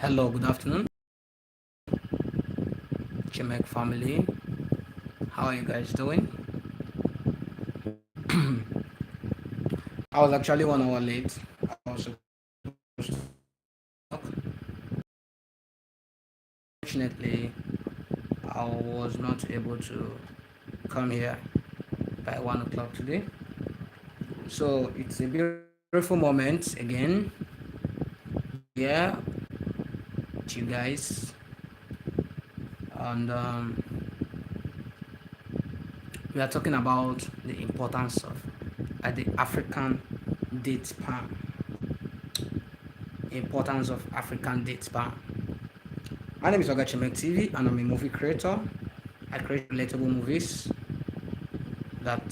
Hello, good afternoon, Chimek family. How are you guys doing? I was actually 1 hour late. I was supposed to talk. Fortunately, I was not able to come here by 1 o'clock today. So it's a beautiful moment again. Yeah, with you guys, and we are talking about the importance of the African date palm. Importance of African date palm. My name is Ogachimek TV, and I'm a movie creator. I create relatable movies that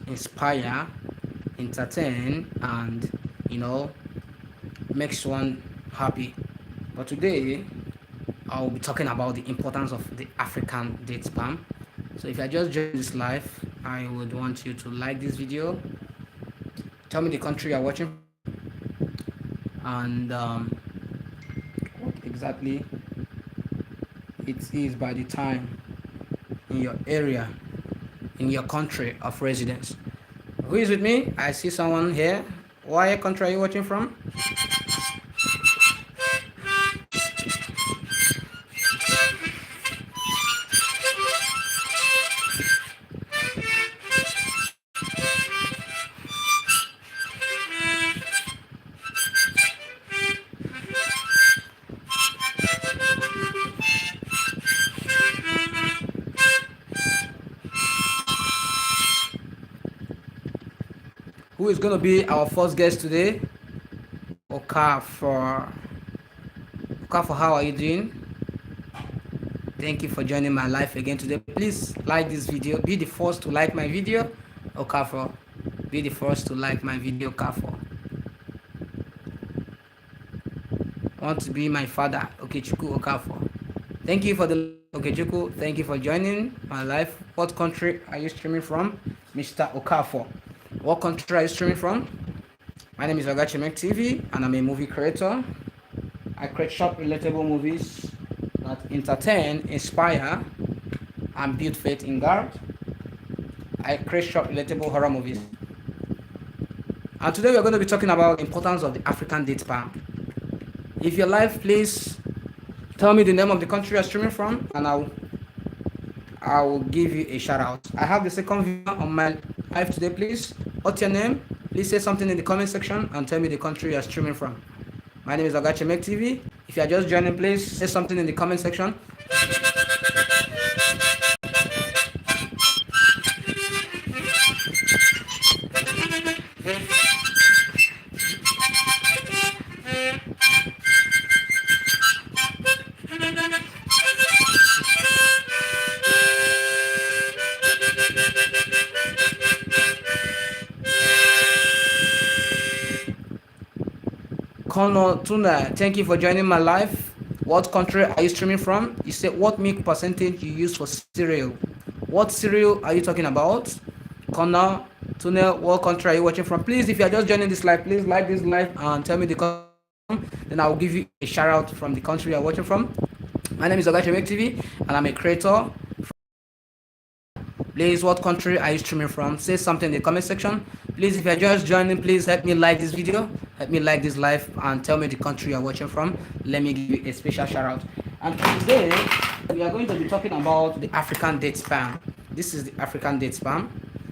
inspire, entertain, and you know makes one happy. But today, I'll be talking about the importance of the African date palm. So if I just joined this live, I would want you to like this video. Tell me the country you're watching from, and what exactly it is by the time in your area, in your country of residence. Who is with me? I see someone here. What country are you watching from? Who is going to be our first guest today? Okafor. Okafor, how are you doing? Thank you for joining my live again today. Please like this video. Be the first to like my video. Okafor. Be the first to like my video, Okafor. Want to be my father, Okechukwu Okafor. Thank you for the Okechukwu. Thank you for joining my live. What country are you streaming from, Mr. Okafor? What country are you streaming from? My name is Ogachimek TV, and I'm a movie creator. I create short, relatable movies that entertain, inspire, and build faith in God. I create short, relatable horror movies. And today we're going to be talking about the importance of the African date palm. If you're live, please tell me the name of the country you're streaming from, and I will give you a shout out. I have the second video on my live today. Please, what's your name? Please say something in the comment section and tell me the country you're streaming from. My name is Ogachimek TV. If you are just joining, please say something in the comment section. Kono Tuna, thank you for joining my live. What country are you streaming from? You said what milk percentage you use for cereal. What cereal are you talking about? Kono Tuna, what country are you watching from? Please, if you are just joining this live, please like this live and tell me the country. Then I will give you a shout out from the country you are watching from. My name is Ogachimek TV, and I'm a creator. Please, what country are you streaming from? Say something in the comment section. Please, if you're just joining, please help me like this video, help me like this live, and tell me the country you're watching from. Let me give you a special shout out. And today we are going to be talking about the African date palm. This is the African date palm.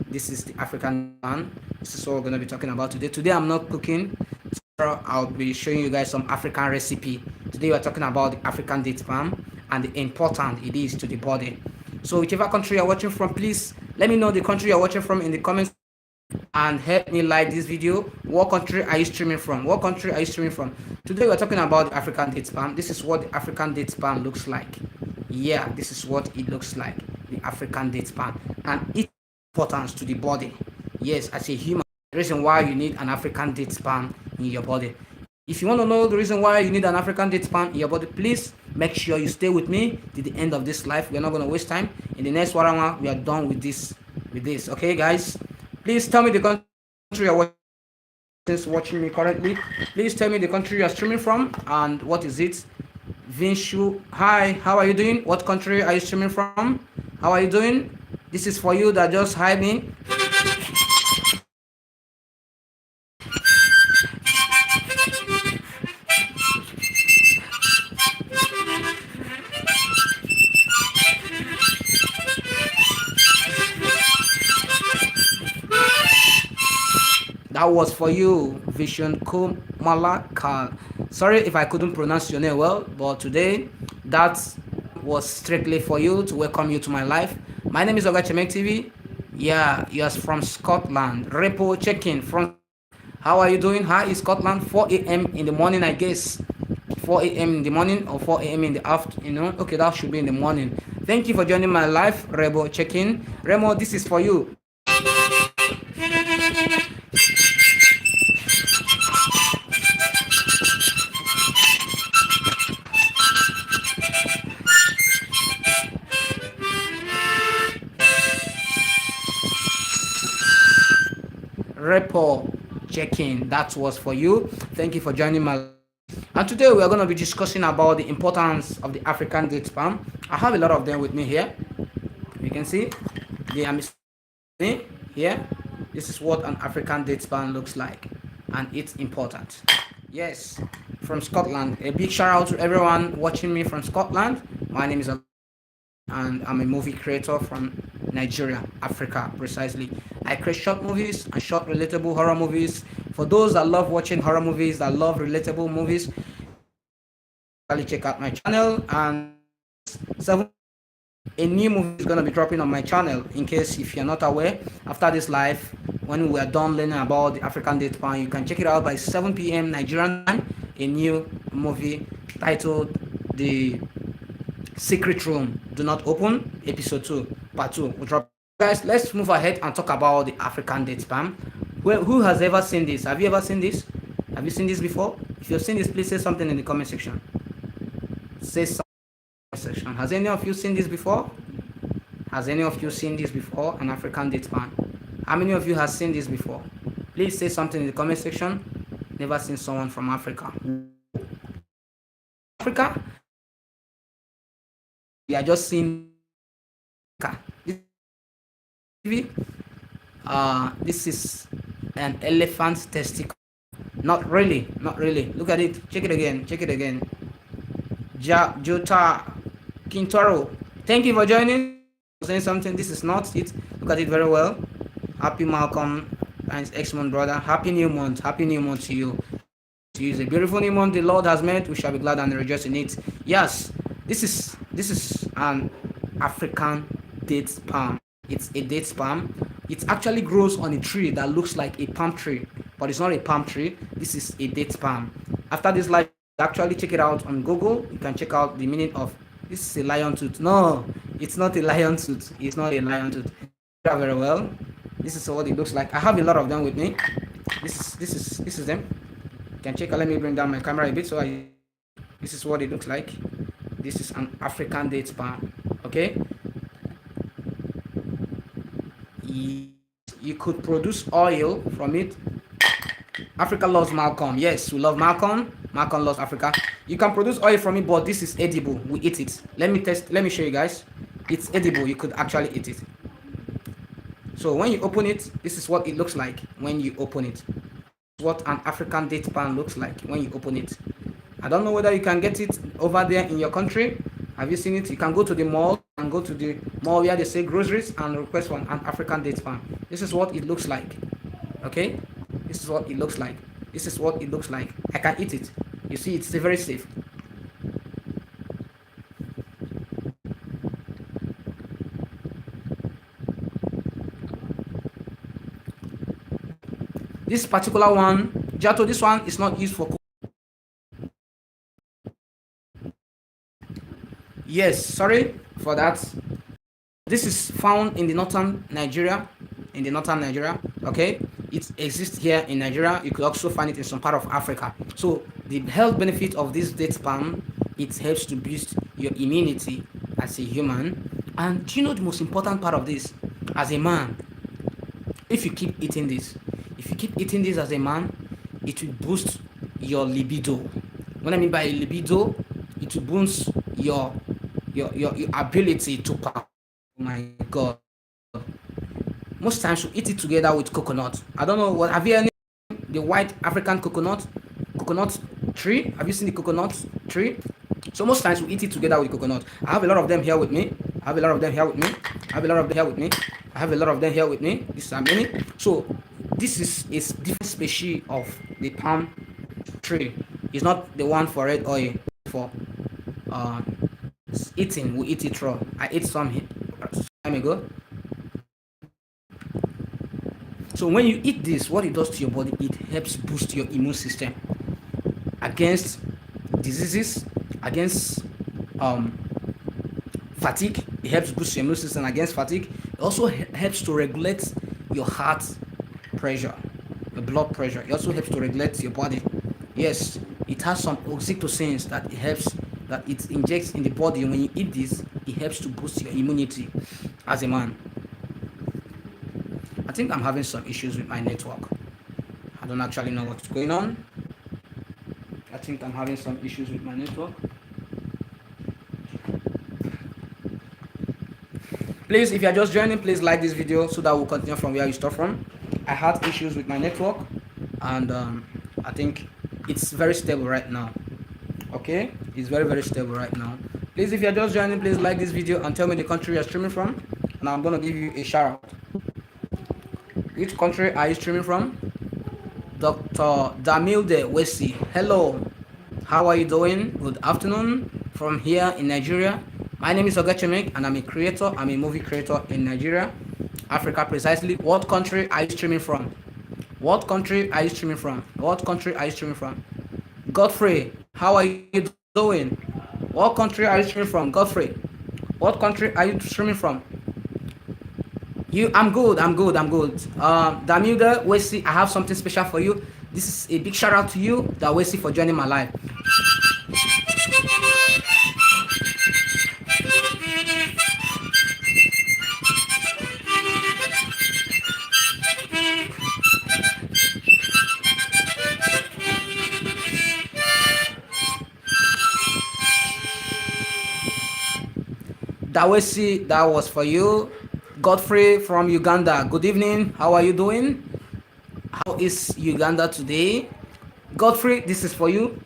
This is the African palm. This is what we're going to be talking about today. Today I'm not cooking, so I'll be showing you guys some African recipe. Today we're talking about the African date palm and the important it is to the body. So whichever country you're watching from, please let me know the country you're watching from in the comments and help me like this video. What country are you streaming from? What country are you streaming from? Today we're talking about the African date palm. This is what the African date palm looks like. Yeah, this is what it looks like, the African date palm, and its importance to the body. Yes, as a human, the reason why you need an African date palm in your body. If you want to know the reason why you need an African date palm in your body, please make sure you stay with me to the end of this live. We're not going to waste time. In the next 1 hour, we are done with this. Okay, guys? Please tell me the country you're watching me currently. Please tell me the country you're streaming from and what is it. Vinshu, hi, how are you doing? What country are you streaming from? How are you doing? This is for you that just hi me. That was for you, Vision Kumalaka. Sorry if I couldn't pronounce your name well, but today that was strictly for you to welcome you to my life. My name is Ogachemek TV. Yeah, you're from Scotland. Repo check-in from. How are you doing? Hi, is Scotland 4 a.m. in the morning, I guess. 4 a.m. in the morning or 4 a.m. in the afternoon. Okay, that should be in the morning. Thank you for joining my live, Rebo check-in. Remo, this is for you. Repo check-in. That was for you. Thank you for joining my. And today we are going to be discussing about the importance of the African date palm. I have a lot of them with me here. You can see they are here. This is what an African date palm looks like, and it's important. Yes, from Scotland. A big shout out to everyone watching me from Scotland. My name is and I'm a movie creator from Nigeria, Africa, precisely. I create short movies and short relatable horror movies. For those that love watching horror movies, that love relatable movies, check out my channel. And a new movie is going to be dropping on my channel. In case if you're not aware, after this live, when we are done learning about the African date pan, you can check it out by 7 p.m. Nigerian time. A new movie titled The Secret Room Do Not Open, episode 2, part 2 will drop. Guys, let's move ahead and talk about the African date palm. Well, who has ever seen this? Have you ever seen this? Have you seen this before? If you've seen this, please say something in the comment section. Say something in the comment section. Has any of you seen this before? Has any of you seen this before? An African date palm. How many of you have seen this before? Please say something in the comment section. Never seen someone from Africa. Africa? We are just seeing this is an elephant's testicle. Not really, not really. Look at it. Check it again. Check it again. Jota Quintoro. Thank you for joining. Saying something. This is not it. Look at it very well. Happy Malcolm and his ex-month brother. Happy new month. Happy new month to you. To you is a beautiful new month the Lord has made. We shall be glad and rejoice in it. Yes, this is an African date palm. It's a date palm. It actually grows on a tree that looks like a palm tree, but it's not a palm tree. This is a date palm. After this live, actually check it out on Google. You can check out the meaning of this is a lion tooth. No, it's not a lion tooth. It's not a lion tooth. Very well. This is what it looks like. I have a lot of them with me. This is them. You can check out. Let me bring down my camera a bit so this is what it looks like. This is an African date palm. Okay. You could produce oil from it. Africa loves Malcolm. Yes, we love Malcolm. Malcolm loves Africa. You can produce oil from it, but this is edible. We eat it. Let me show you guys. It's edible. You could actually eat it. So when you open it, this is what it looks like when you open it. What an African date palm looks like when you open it. I don't know whether you can get it over there in your country. Have you seen it? You can go to the mall and go to the mall where they say groceries and request for an African date palm. This is what it looks like. Okay? This is what it looks like. This is what it looks like. I can eat it. You see, it's very safe. This particular one, Jato, this one is not used for cooking. Yes, sorry for that. This is found in the northern Nigeria. Okay, it exists here in Nigeria. You could also find it in some part of Africa. So the health benefit of this date palm, it helps to boost your immunity as a human. And do you know the most important part of this? As a man, if you keep eating this as a man, it will boost your libido. What I mean by libido, it will boost your ability to perform. Oh my god. Most times we eat it together with coconut. I don't know what, have you any the white African coconut tree? Have you seen the coconut tree? So most times we eat it together with coconut. I have a lot of them here with me. I have a lot of them here with me. I have a lot of them here with me. I have a lot of them here with me. This is a many. So this is a different species of the palm tree. It's not the one for red oil for uh, eating. We eat it raw. I ate some time ago. So when you eat this, what it does to your body, it helps boost your immune system against diseases, against um, fatigue. It helps boost your immune system against fatigue. It also helps to regulate your heart pressure, your blood pressure. It also helps to regulate your body. Yes, it has some oxytocins that it helps, that it injects in the body. When you eat this, it helps to boost your immunity as a man. I think I'm having some issues with my network. I don't actually know what's going on. I think I'm having some issues with my network. Please, if you're just joining, please like this video so that we'll continue from where you start from. I had issues with my network, and I think it's very stable right now. Okay, it's very stable right now. Please, if you're just joining, please like this video and tell me the country you're streaming from, and I'm gonna give you a shout out. Which country are you streaming from? Dr. Damilde Wesi. Hello, how are you doing? Good afternoon from here in Nigeria. My name is Ogachemik and I'm a creator. I'm a movie creator in Nigeria, Africa precisely. What country are you streaming from? What country are you streaming from? What country are you streaming from? Godfrey, how are you doing? What country are you streaming from? Godfrey, what country are you streaming from? I'm good. Damilda Wesi, I have something special for you. This is a big shout out to you, Dawesi, for joining my live. Dawesi, that was for you. Godfrey from Uganda, good evening. How are you doing? How is Uganda today? Godfrey, this is for you.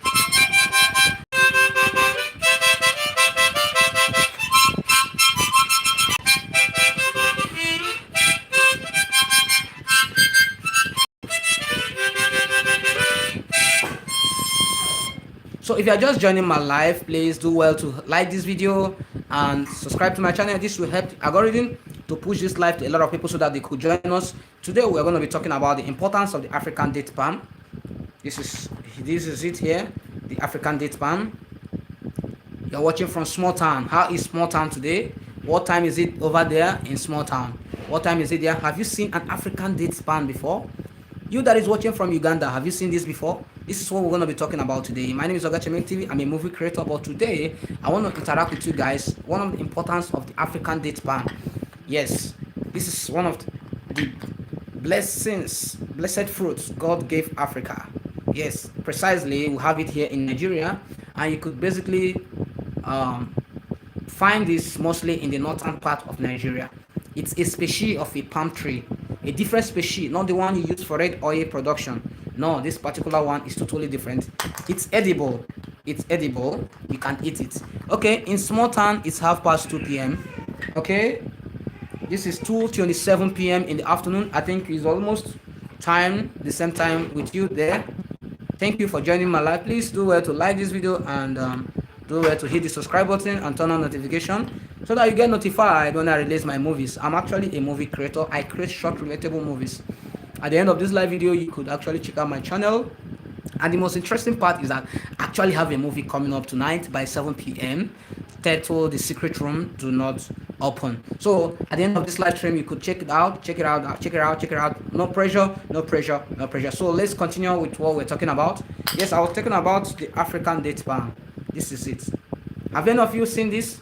So if you are just joining my live, please do well to like this video and subscribe to my channel. This will help the algorithm to push this live to a lot of people so that they could join us. Today we're going to be talking about the importance of the African date palm. This is it here, the African date palm. You're watching from Small Town. How is Small Town today? What time is it over there in Small Town? What time is it there? Have you seen an African date palm before? You that is watching from Uganda, have you seen this before? This is what we're going to be talking about today. My name is Ogachemik TV. I'm a movie creator, but today I want to interact with you guys. One of the importance of the African date palm. Yes, this is one of the blessed fruits God gave Africa. Yes, precisely. We have it here in Nigeria, and you could basically find this mostly in the northern part of Nigeria. It's a species of a palm tree, a different species, not the one you use for red oil production. No, this particular one is totally different. It's edible. It's edible. You can eat it. Okay, in Small Town, it's 2:30 p.m. Okay, this is 2:27 p.m. in the afternoon. I think it's almost time, the same time with you there. Thank you for joining my live. Please do well to like this video and do well to hit the subscribe button and turn on notification so that you get notified when I release my movies. I'm actually a movie creator. I create short relatable movies. At the end of this live video, you could actually check out my channel. And the most interesting part is that I actually have a movie coming up tonight by 7 p.m. titled The Secret Room Do Not Open. So at the end of this live stream, you could check it out. No pressure. So let's continue with what we're talking about. Yes, I was talking about the African date palm. This is it. Have any of you seen this?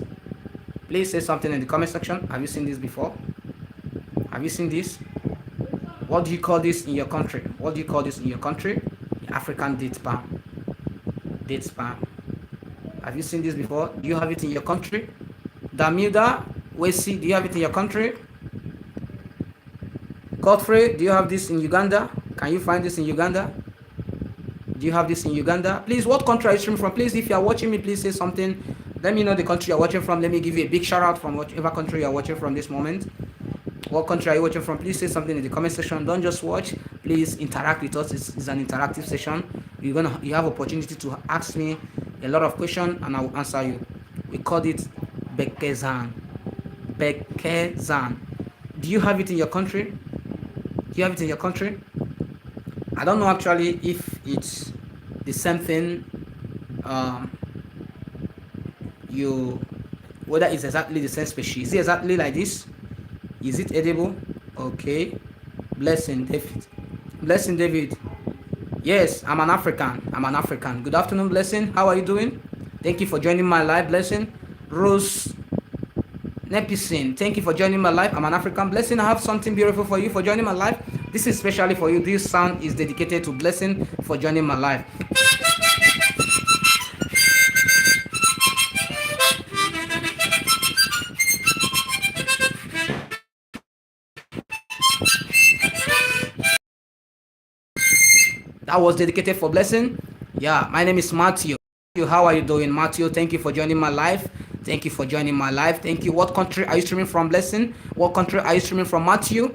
Please say something in the comment section. Have you seen this before? Have you seen this? What do you call this in your country? What do you call this in your country? The African date palm. Date palm. Have you seen this before? Do you have it in your country? Damilda Wesi, do you have it in your country? Godfrey, do you have this in Uganda? Can you find this in Uganda? Do you have this in Uganda? Please, what country are you streaming from? Please, if you are watching me, please say something. Let me know the country you're watching from. Let me give you a big shout out from whatever country you're watching from this moment. What country are you watching from? Please say something in the comment section. Don't just watch. Please interact with us. It's an interactive session. You have opportunity to ask me a lot of questions and I will answer you. We called it Bekezan. Bekezan. Do you have it in your country? Do you have it in your country? I don't know actually if it's the same thing. Whether it's exactly the same species. Is it exactly like this? Is it edible? Okay. Blessing David. Blessing David. Yes, I'm an African. I'm an African. Good afternoon, Blessing. How are you doing? Thank you for joining my live, Blessing. Rose Nepisin, thank you for joining my live. I'm an African. Blessing, I have something beautiful for you for joining my live. This is especially for you. This sound is dedicated to Blessing for joining my live. That was dedicated for Blessing. Yeah, my name is Matthew. How are you doing, Matthew? Thank you for joining my live. Thank you for joining my live. Thank you. What country are you streaming from, Blessing? What country are you streaming from, Matthew?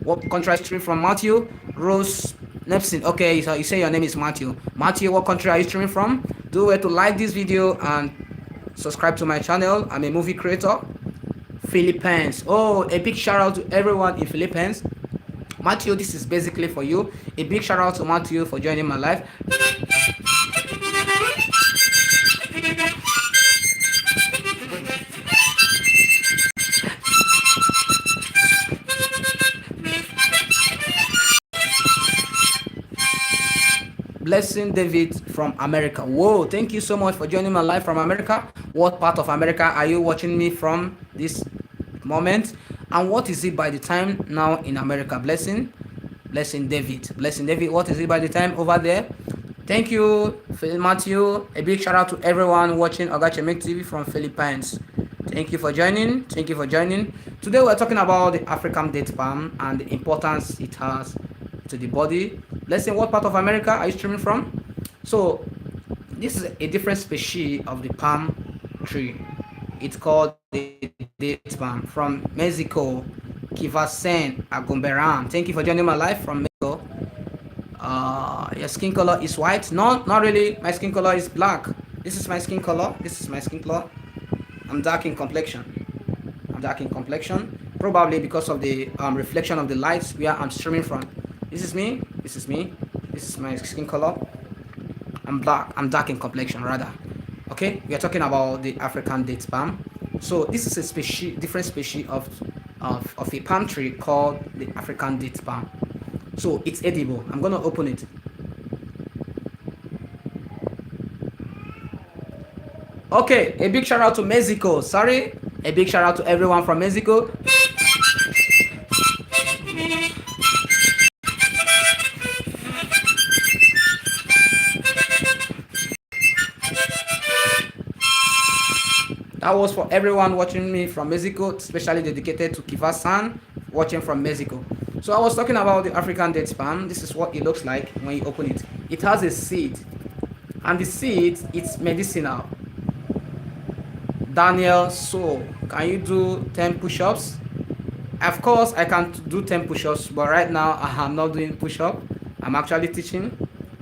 What country are you streaming from, Matthew? Rose Nepson. Okay, so you say your name is Matthew. Matthew, what country are you streaming from? Do well to like this video and subscribe to my channel. I'm a movie creator. Philippines. Oh, a big shout out to everyone in Philippines. Matthew, this is basically for you. A big shout out to Matthew for joining my live. Blessing David from America. Whoa, thank you so much for joining my live from America. What part of America are you watching me from this moment? And what is it by the time now in America? Blessing David. Blessing David, what is it by the time over there? Thank you, Matthew. A big shout out to everyone watching Ogachemek TV from Philippines. Thank you for joining. Thank you for joining. Today we're talking about the African date palm and the importance it has to the body. Blessing, what part of America are you streaming from? So this is a different species of the palm tree. It's called the date palm from Mexico. Kivasen Agumberan. Thank you for joining my live from Mexico. Your skin color is white? No, not really. My skin color is black. This is my skin color. This is my skin color. I'm dark in complexion. Probably because of the reflection of the lights where I'm streaming from. This is me. This is me. This is my skin color. I'm black. I'm dark in complexion rather. Okay, we are talking about the African date palm. So this is a species, different species of a palm tree called the African date palm. So it's edible. I'm gonna open it. Okay, a big shout out to Mexico. Sorry, a big shout out to everyone from Mexico. That was for everyone watching me from Mexico, especially dedicated to Kiva-san, watching from Mexico. So I was talking about the African date palm. This is what it looks like when you open it. It has a seed, and the seed is medicinal. Daniel, so can you do 10 push-ups? Of course, I can do 10 push-ups, but right now I'm not doing push-up. I'm actually teaching.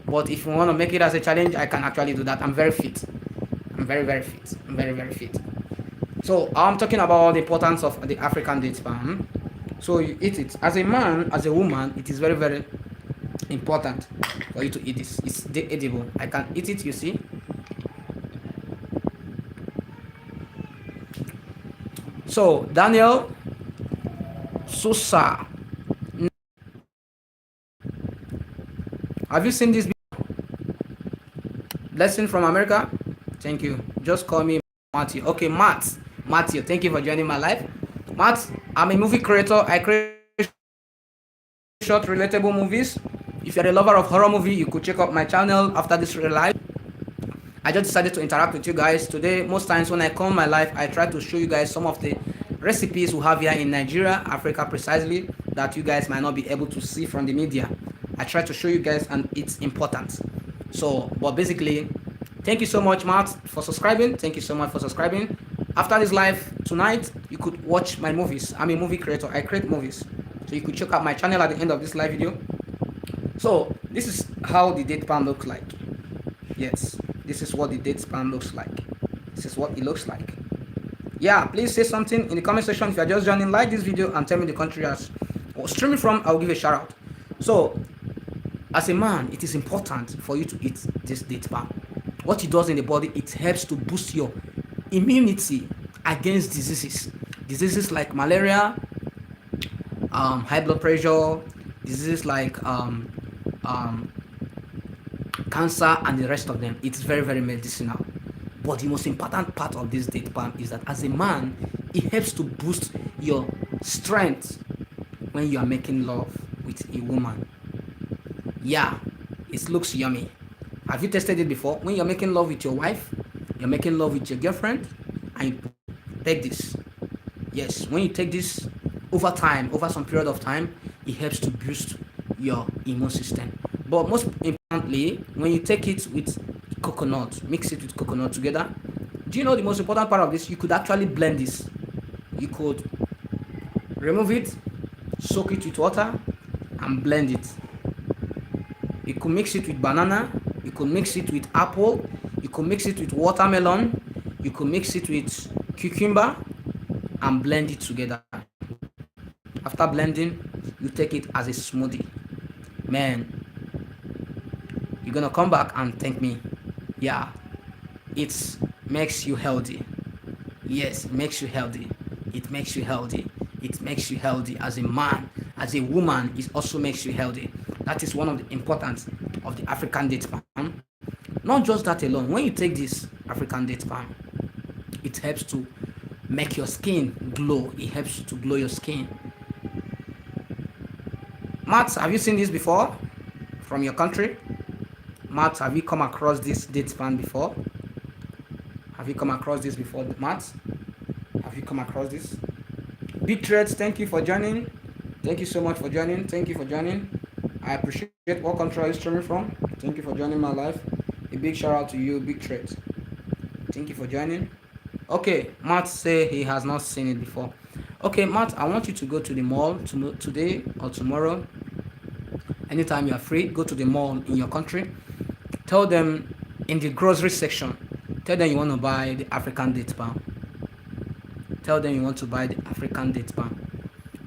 But if you want to make it as a challenge, I can actually do that. I'm very fit. I'm very, very fit. I'm very, very fit. So I'm talking about the importance of the African date palm. So you eat it. As a man, as a woman, it is very, very important for you to eat this. It's edible. I can eat it, you see. So Daniel Sousa, have you seen this blessing from America? Thank you. Just call me Matthew. Okay, Matthew, thank you for joining my live. Matt, I'm a movie creator. I create short relatable movies. If you're a lover of horror movie, you could check out my channel after this live. I just decided to interact with you guys today. Most times when I come my life, I try to show you guys some of the recipes we have here in Nigeria, Africa precisely, that you guys might not be able to see from the media. I try to show you guys, and it's important. So, but basically, thank you so much, Matt, for subscribing. Thank you so much for subscribing. After this live tonight, you could watch my movies. I'm a movie creator. I create movies. So you could check out my channel at the end of this live video. So this is how the date pan looks like. Yes, this is what the date pan looks like. This is what it looks like. Yeah, please say something in the comment section. If you're just joining, like this video and tell me the country as or streaming from. I'll give a shout out. So as a man, it is important for you to eat this date palm. What it does in the body, it helps to boost your immunity against diseases like malaria, high blood pressure, diseases like cancer, and the rest of them. It's very, very medicinal. But the most important part of this date palm is that as a man, it helps to boost your strength when you are making love with a woman. Yeah, it looks yummy. Have you tested it before? When you're making love with your wife, you're making love with your girlfriend, and you take this. Yes, when you take this over time, over some period of time, it helps to boost your immune system. But most importantly, when you take it with coconut, mix it with coconut together. Do you know the most important part of this? You could actually blend this. You could remove it, soak it with water, and blend it. You could mix it with banana, you could mix it with apple, you could mix it with watermelon, you could mix it with cucumber, and blend it together. After blending, you take it as a smoothie. Man, you're gonna come back and thank me. Yeah, it makes you healthy. Yes, it makes you healthy. It makes you healthy. It makes you healthy as a man, as a woman. It also makes you healthy. That is one of the importance of the African date palm. Not just that alone. When you take this African date palm, it helps to make your skin glow. It helps you to glow your skin. Matt, have you seen this before from your country? Matt, have you come across this date palm before? Have you come across this before, Matt? Have you come across this? Big Threads, thank you for joining. Thank you so much for joining. Thank you for joining. I appreciate what country are you streaming from. Thank you for joining my live. A big shout out to you, Big Threads. Thank you for joining. Okay, Matt say he has not seen it before. Okay, Matt, I want you to go to the mall today or tomorrow. Anytime you are free, go to the mall in your country. Tell them in the grocery section, tell them you want to buy the African date palm. Tell them you want to buy the African date palm.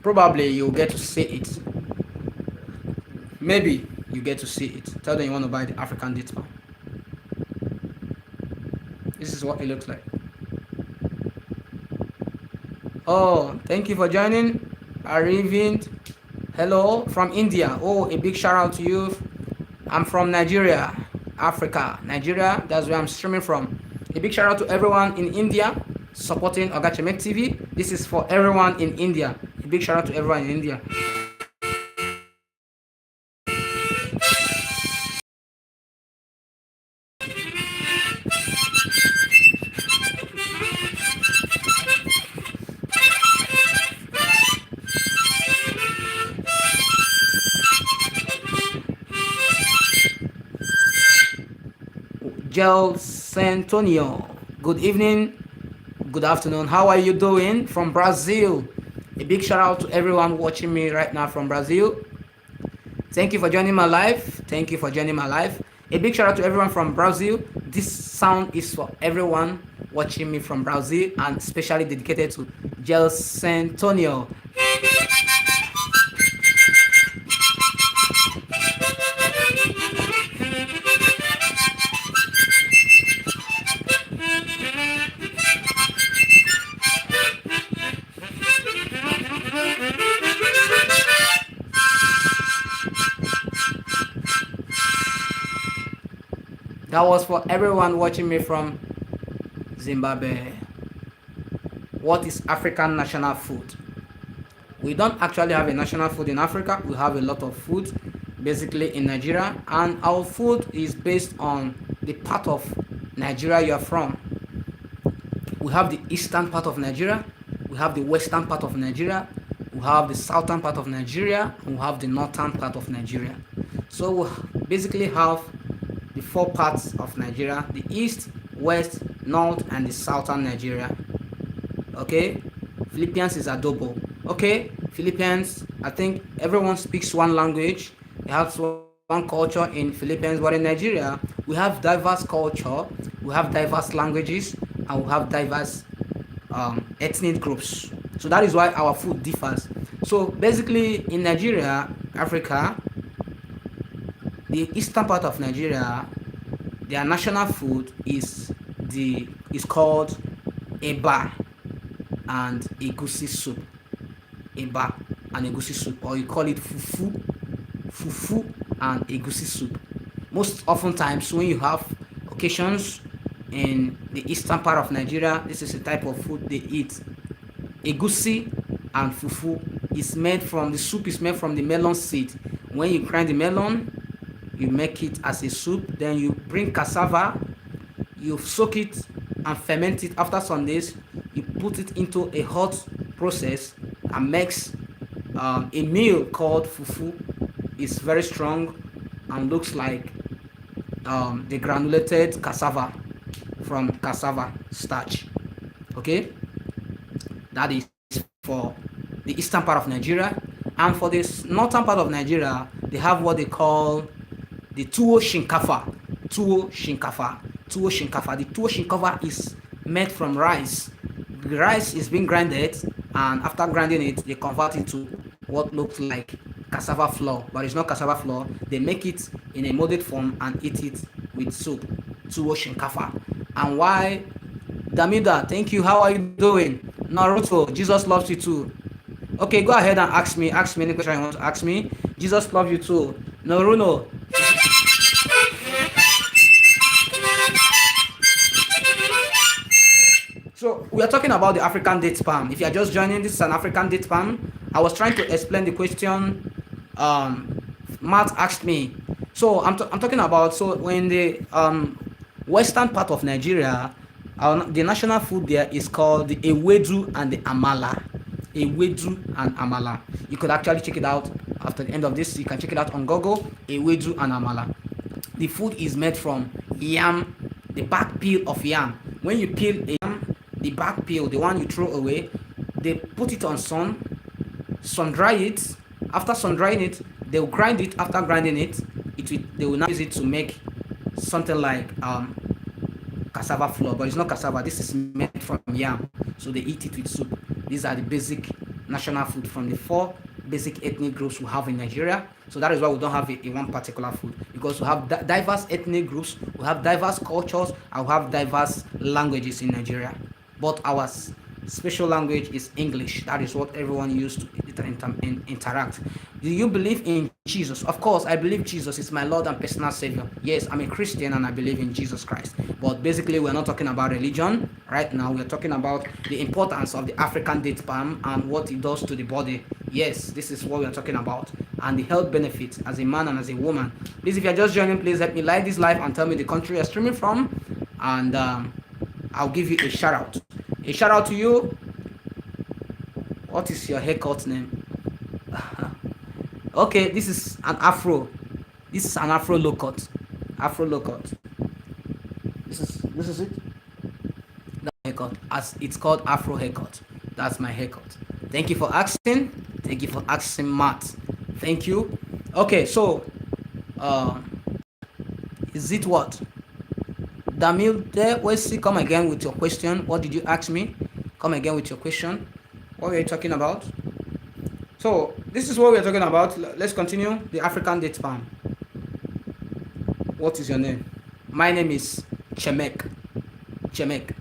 Probably you'll get to see it. Maybe you get to see it. Tell them you want to buy the African date palm. This is what it looks like. Oh, thank you for joining. Arriving. Hello from India. Oh, a big shout out to you. I'm from Nigeria, Africa. Nigeria, that's where I'm streaming from. A big shout out to everyone in India supporting Ogachemek TV. This is for everyone in India. A big shout out to everyone in India. Gel Santonio. Good evening, good afternoon. How are you doing from Brazil? A big shout out to everyone watching me right now from Brazil. Thank you for joining my live. Thank you for joining my live. A big shout out to everyone from Brazil. This sound is for everyone watching me from Brazil and especially dedicated to Gel Santonio. That was for everyone watching me from Zimbabwe. What is African national food? We don't actually have a national food in Africa. We have a lot of food basically in Nigeria, and our food is based on the part of Nigeria you are from. We have the eastern part of Nigeria, we have the western part of Nigeria, we have the southern part of Nigeria, and we have the northern part of Nigeria. So we basically have the four parts of Nigeria: the east, west, north, and the southern Nigeria. Okay, Philippines is adobo. Okay, Philippines, I think everyone speaks one language. They have one culture in Philippines, but in Nigeria we have diverse culture, we have diverse languages, and we have diverse ethnic groups. So that is why our food differs. So basically, in Nigeria, Africa, the eastern part of Nigeria, their national food is called eba and egusi soup. Eba and egusi soup, or you call it fufu and egusi soup. Most often times when you have occasions in the eastern part of Nigeria, this is the type of food they eat. Egusi and fufu is made from the soup is made from the melon seed. When you grind the melon, you make it as a soup. Then you bring cassava, you soak it and ferment it. After some days, you put it into a hot process and makes a meal called fufu. It's very strong and looks like the granulated cassava from cassava starch. Okay, that is for the eastern part of Nigeria. And for this northern part of Nigeria, they have what they call the tuwo shinkafa. The tuwo shinkafa is made from rice. The rice is being grinded, and after grinding it, they convert it to what looks like cassava flour, but it's not cassava flour. They make it in a molded form and eat it with soup. Tuwo shinkafa. And why, Damida, thank you. How are you doing? Naruto, Jesus loves you too. Okay, go ahead and ask me any question you want to ask me. Jesus loves you too. Naruno. So we are talking about the African date palm. If you are just joining, this is an African date palm. I was trying to explain the question Matt asked me. So I'm talking about, so when the western part of Nigeria, the national food there is called the ewedu and the amala. Ewedu and amala. You could actually check it out after the end of this. You can check it out on Google. Ewedu and amala. The food is made from yam, the back peel of yam. When you peel a yam, the back peel, the one you throw away, they put it on sun dry it. After sun drying it, they'll grind it. After grinding it, they will now use it to make something like cassava flour, but it's not cassava. This is made from yam, so they eat it with soup. These are the basic national food from the four basic ethnic groups we have in Nigeria. So that is why we don't have a one particular food, because we have diverse ethnic groups, we have diverse cultures, and we have diverse languages in Nigeria. But our special language is English. That is what everyone used to interact. Do you believe in Jesus? Of course, I believe Jesus is my Lord and personal Savior. Yes, I'm a Christian and I believe in Jesus Christ. But basically, we're not talking about religion right now. We're talking about the importance of the African date palm and what it does to the body. Yes, this is what we're talking about. And the health benefits as a man and as a woman. Please, if you're just joining, please help me like this live and tell me the country you're streaming from. And I'll give you a shout out. A shout out to you. What is your haircut name? Okay, this is an afro. This is an afro low cut. Afro low cut. This is it. That's my haircut. As it's called afro haircut. That's my haircut. Thank you for asking. Thank you for asking, Matt. Thank you. Okay, so is it what? Damil there, let's see, come again with your question. What did you ask me? Come again with your question. What were you talking about? So this is what we're talking about. Let's continue. The African date palm. What is your name? My name is Chemek. Chemek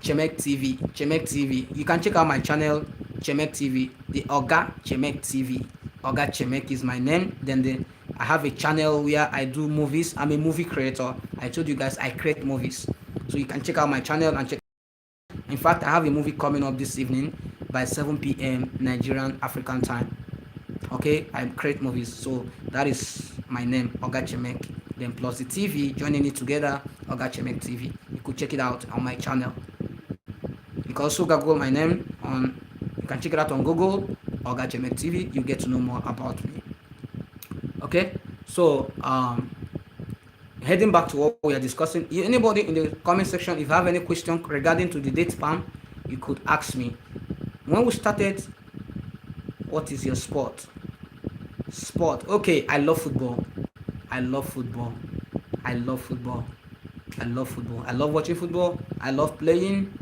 TV. Chemek TV. You can check out my channel, Chemek TV. The Oga Chemek TV. Oga Chemek is my name. Then I have a channel where I do movies. I'm a movie creator. I told you guys I create movies. So you can check out my channel and check. In fact, I have a movie coming up this evening by 7 p.m. Nigerian African time. Okay, I create movies. So that is my name, Oga Chemek. Then plus the TV, joining it together, Oga Chemek TV. You could check it out on my channel. You can also Google my name on. You can check it out on Google, Oga Chemek TV. You get to know more about me. Okay, so heading back to what we are discussing. Anybody in the comment section, if you have any question regarding to the date spam, you could ask me. When we started, what is your sport? Sport. Okay, I love football. I love football. I love football. I love football. I love watching football. I love playing.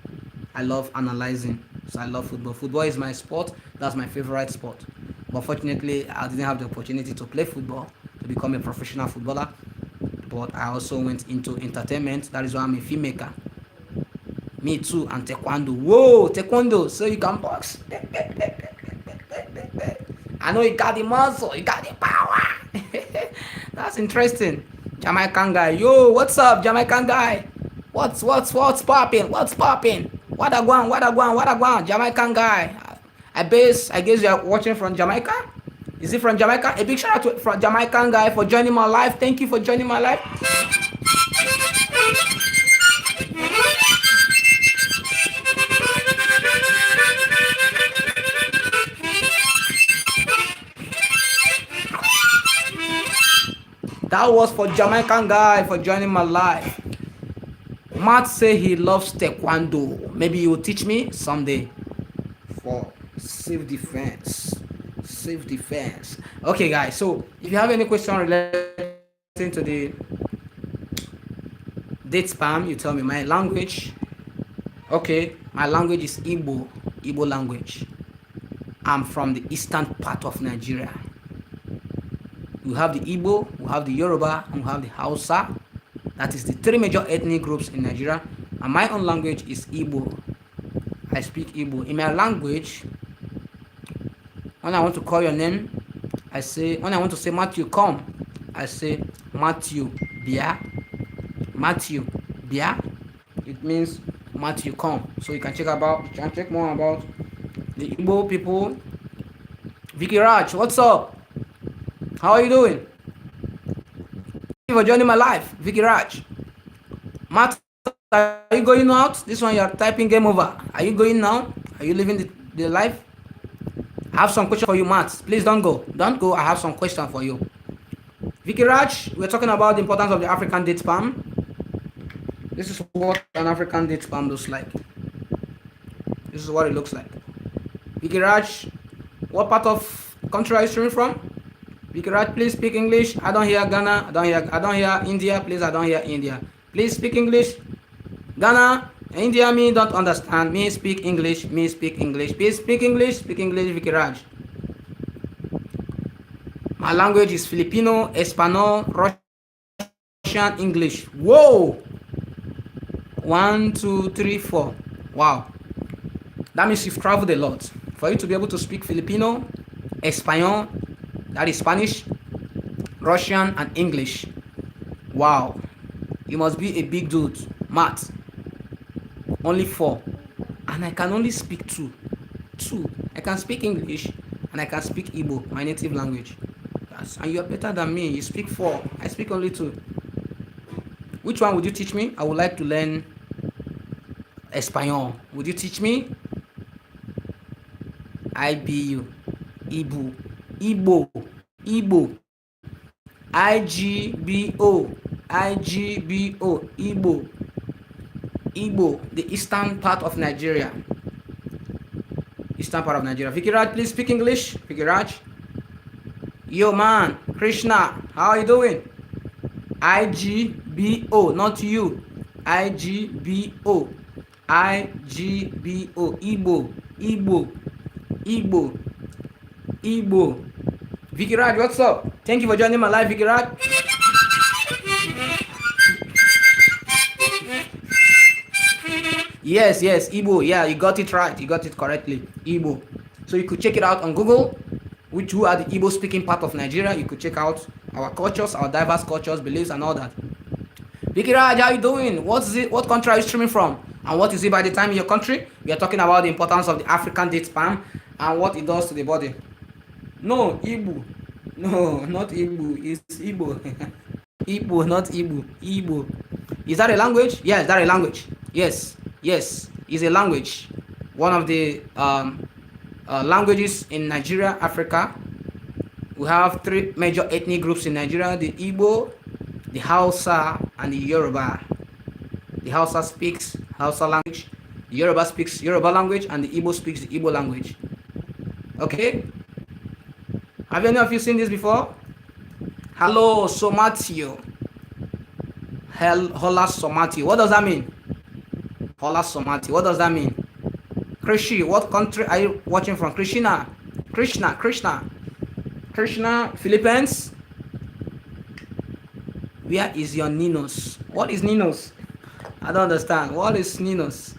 I love analyzing. So I love football. Football is my sport. That's my favorite sport. But fortunately, I didn't have the opportunity to play football, to become a professional footballer. But I also went into entertainment. That is why I'm a filmmaker. Me too, and taekwondo. Whoa, taekwondo. So you can box. I know you got the muscle, you got the power. That's interesting. Jamaican guy. Yo, what's up, Jamaican guy? What's popping? What's popping? What a guan? Jamaican guy. I guess you are watching from Jamaica. Is it from Jamaica? A big shout out to from Jamaican guy for joining my live. Thank you for joining my live. That was for Jamaican guy for joining my live. Matt say he loves taekwondo. Maybe you will teach me someday for self defense. Self defense. Okay, guys. So if you have any question relating to the date spam, you tell me. My language. Okay, my language is Igbo. Igbo language. I'm from the eastern part of Nigeria. We have the Igbo, we have the Yoruba, and we have the Hausa. That is the three major ethnic groups in Nigeria. And my own language is Igbo. I speak Igbo. In my language, when I want to call your name, I say, when I want to say Matthew, come, I say Matthew, Bia. Matthew, Bia. It means Matthew, come. So you can check more about the Igbo people. Vicky Raj, what's up? How are you doing? Thank you for joining my live, Vicky Raj. Matt, are you going out? This one you are typing game over. Are you going now? Are you leaving the live? I have some questions for you, Matt. Please don't go. Don't go. I have some questions for you. Vicky Raj, we're talking about the importance of the African date spam. This is what an African date spam looks like. This is what it looks like. Vicky Raj, what part of country are you streaming from? Vicky Raj, please speak English. I don't hear Ghana. I don't hear India. Please, I don't hear India. Please speak English. Ghana, India, me don't understand. Me speak English. Me speak English. Please speak English. Speak English, Vicky Raj. My language is Filipino, Espanol, Russian, English. Whoa! 1, 2, 3, 4. Wow. That means you've traveled a lot. For you to be able to speak Filipino, Espanol, that is Spanish, Russian, and English. Wow. You must be a big dude. Math. Only 4. And I can only speak 2. I can speak English and I can speak Igbo, my native language. Yes. And you are better than me. You speak 4. I speak only 2. Which one would you teach me? I would like to learn Espanol. Would you teach me? IBU. Igbo. Igbo, IGBO, Igbo, the eastern part of Nigeria. Vicky Raj, please speak English. Vicky Raj. Yo, man, Krishna, how are you doing? IGBO, not you. IGBO, Igbo. Vicky Raj, what's up? Thank you for joining my live, Vicky Raj. Yes, Igbo. Yeah, you got it right. You got it correctly. Igbo. So you could check it out on Google, who are the Igbo speaking part of Nigeria. You could check out our cultures, our diverse cultures, beliefs, and all that. Vicky Raj, how you doing? What country are you streaming from? And what is it by the time in your country? We are talking about the importance of the African date spam and what it does to the body. No, Igbo. No, not Igbo. It's Igbo. Igbo, not Igbo. Igbo. Is that a language? Yeah, is that a language? Yes, yes, is a language. One of the languages in Nigeria, Africa. We have three major ethnic groups in Nigeria: the Igbo, the Hausa, and the Yoruba. The Hausa speaks Hausa language, the Yoruba speaks Yoruba language, and the Igbo speaks the Igbo language. Okay? Have any of you seen this before? Hello, Somatio. Hola, Somatio. What does that mean? Hola, Somatio. What does that mean? Krishi, what country are you watching from? Krishna, Philippines. Where is your Ninos? What is Ninos? I don't understand. What is Ninos?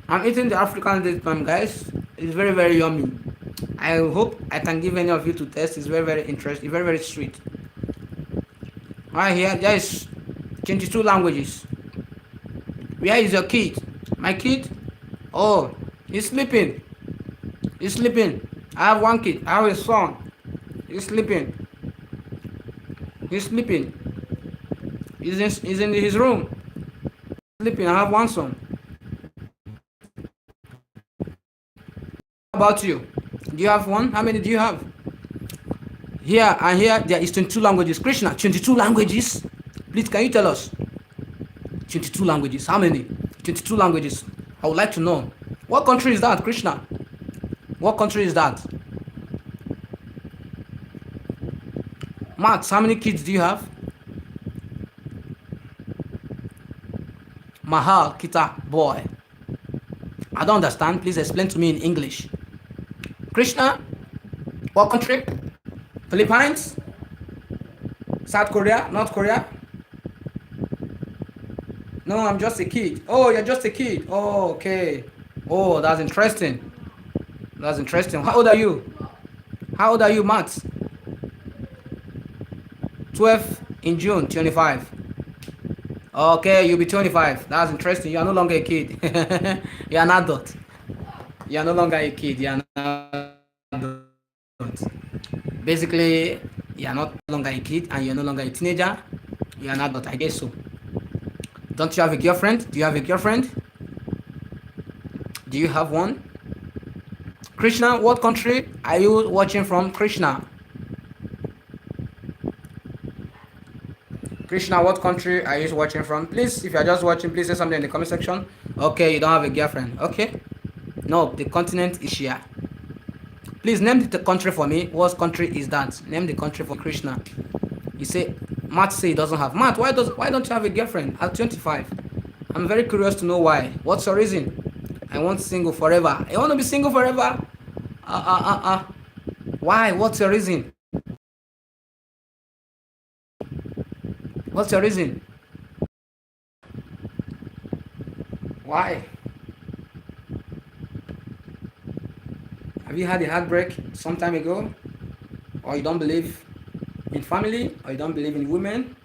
I'm eating the African date palm, guys. It's very, very yummy. I hope I can give any of you to test. It's very, very interesting. Very, very sweet. Right here, there is 22 languages. Where is your kid? My kid? Oh, he's sleeping. He's sleeping. I have one kid. I have a son. He's sleeping. He's sleeping. He's in his room. Sleeping. I have one son. How about you? Do you have one? How many do you have? Here and here there is 22 languages. Krishna, 22 languages? Please, can you tell us? 22 languages. How many? 22 languages. I would like to know. What country is that, Krishna? What country is that? Max, how many kids do you have? Mahal, Kita, boy. I don't understand. Please explain to me in English. Krishna, what country? Philippines? South Korea? North Korea? No, I'm just a kid. Oh, you're just a kid. Oh, okay. Oh, that's interesting. That's interesting. How old are you? How old are you, Max? 12 in June, 25. Okay, you'll be 25. That's interesting. You are no longer a kid. You are an adult. You are no longer a kid. You are an adult. Basically, you are not longer a kid and you're no longer a teenager. You are an adult, I guess so. Don't you have a girlfriend? Do you have a girlfriend? Do you have one? Krishna, what country are you watching from? Krishna, what country are you watching from? Please, if you are just watching, please say something in the comment section. Okay, you don't have a girlfriend. Okay. No, the continent is here. Please name the country for me. What country is that? Name the country for Krishna. You say, Matt say he doesn't have. Matt, why don't you have a girlfriend at 25? I'm very curious to know why. What's your reason? I want single forever. I want to be single forever. Why? What's your reason? What's your reason? Why? Have you had a heartbreak some time ago? Or you don't believe in family? Or you don't believe in women?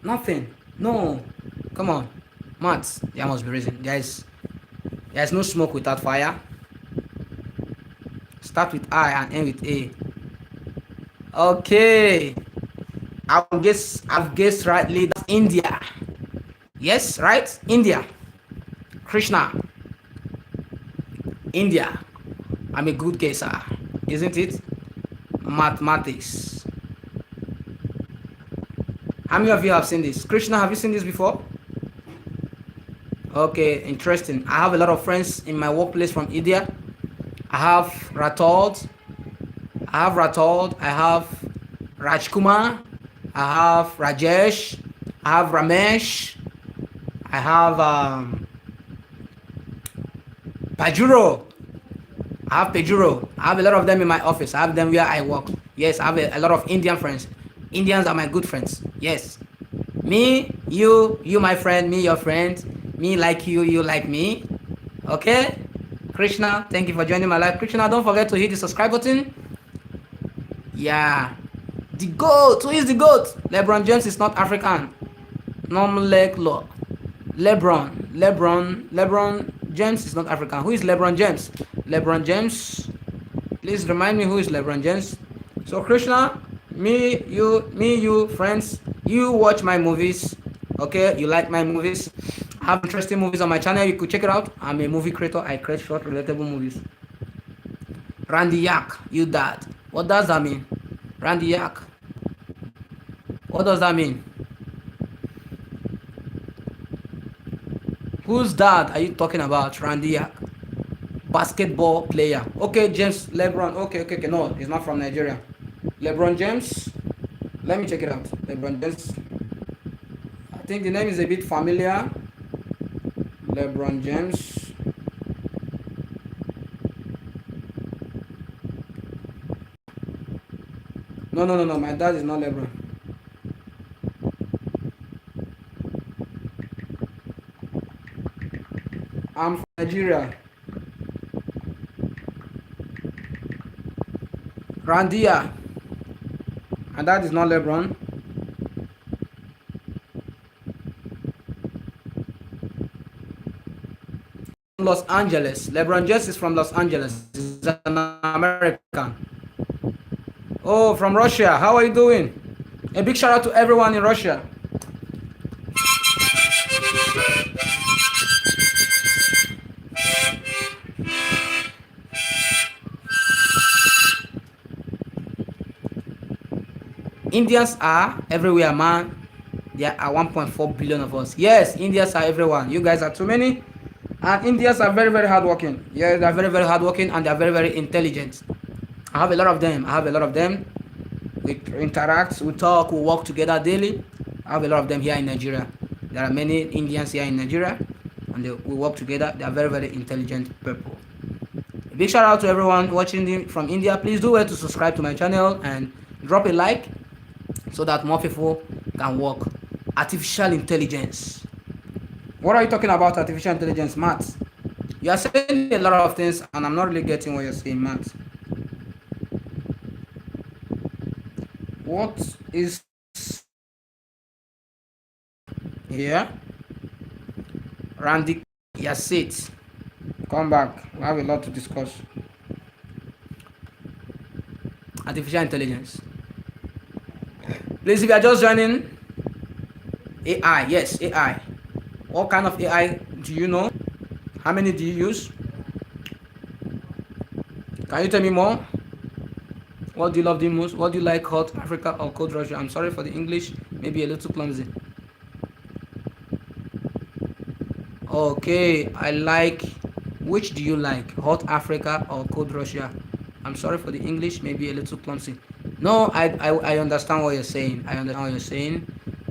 Nothing. No. Come on. Matt, there must be reason. There's no smoke without fire. Start with I and end with A. Okay. I've guessed rightly. That's India. Yes, right? India. Krishna. India. I'm a good guesser, isn't it? Mathematics. How many of you have seen this? Krishna, have you seen this before? Okay, interesting. I have a lot of friends in my workplace from India. I have Ratold. I have Rajkumar. I have Rajesh. I have Ramesh. I have Pajuro. I have Pajuro. I have a lot of them in my office. I have them where I work. Yes, I have a lot of Indian friends. Indians are my good friends. Yes. Me, you my friend, me your friend. Me like you, you like me. Okay? Krishna, thank you for joining my live. Krishna, don't forget to hit the subscribe button. Yeah. The GOAT. Who is the GOAT? LeBron James is not African. Normal leg law. LeBron James is not African. Who is LeBron James? LeBron James. Please remind me who is LeBron James. So Krishna, me, you, friends. You watch my movies, okay? You like my movies. I have interesting movies on my channel. You could check it out. I'm a movie creator. I create short, relatable movies. Randy Yak, you dad. What does that mean? Randy Yak. What does that mean? Whose dad are you talking about? Randy Yak. Basketball player. Okay, James LeBron. Okay. No, he's not from Nigeria. LeBron James. Let me check it out. LeBron James. I think the name is a bit familiar. LeBron James. No. My dad is not LeBron. I'm from Nigeria. Randia. And that is not LeBron. Los Angeles. LeBron James is from Los Angeles. He's an American. Oh, from Russia. How are you doing? A big shout out to everyone in Russia. Indians are everywhere, man. There are 1.4 billion of us. Yes, Indians are everyone. You guys are too many. And Indians are very, very hardworking. Yeah, they are very, very hardworking and they are very, very intelligent. I have a lot of them. We interact, we talk, we work together daily. I have a lot of them here in Nigeria. There are many Indians here in Nigeria and we work together. They are very, very intelligent people. A big shout out to everyone watching from India. Please do well to subscribe to my channel and drop a like so that more people can work. Artificial intelligence. What are you talking about, artificial intelligence, Matt? You are saying a lot of things and I'm not really getting what you're saying, Matt. What is here? Randy Yassit. Come back. We have a lot to discuss. Artificial intelligence. Please, if you are just joining, AI. Yes, AI. What kind of AI do you know? How many do you use? Can you tell me more? What do you love the most? What do you like, hot Africa or cold Russia? I'm sorry for the English, maybe a little clumsy. Okay, I like. Which do you like, hot Africa or cold Russia? I'm sorry for the English, maybe a little clumsy. No, I understand what you're saying. I understand what you're saying.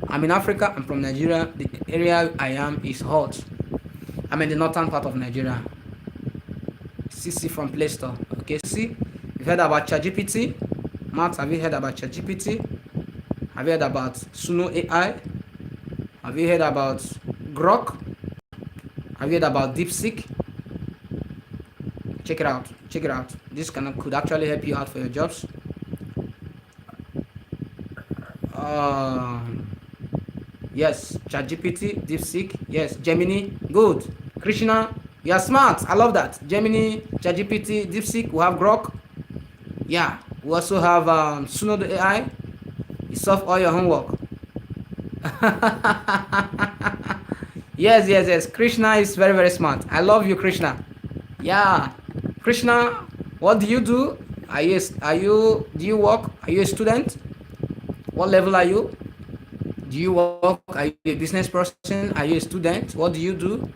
I'm in Africa. I'm from Nigeria. The area I am is hot. I'm in the northern part of Nigeria. CC from Play Store. Okay, see, you've heard about ChatGPT. Matt, have you heard about ChatGPT? Have you heard about Suno AI? Have you heard about Grok? Have you heard about DeepSeek? Check it out. Check it out. This could actually help you out for your jobs. Yes, ChatGPT, DeepSeek, yes, Gemini, good. Krishna, you are smart. I love that. Gemini, ChatGPT, DeepSeek. We have Grok. Yeah, we also have Suno the AI. You solve all your homework. Yes. Krishna is very, very smart. I love you, Krishna. Yeah, Krishna, what do you do? Do you work? Are you a student? What level are you? Do you work? Are you a business person? Are you a student? What do you do?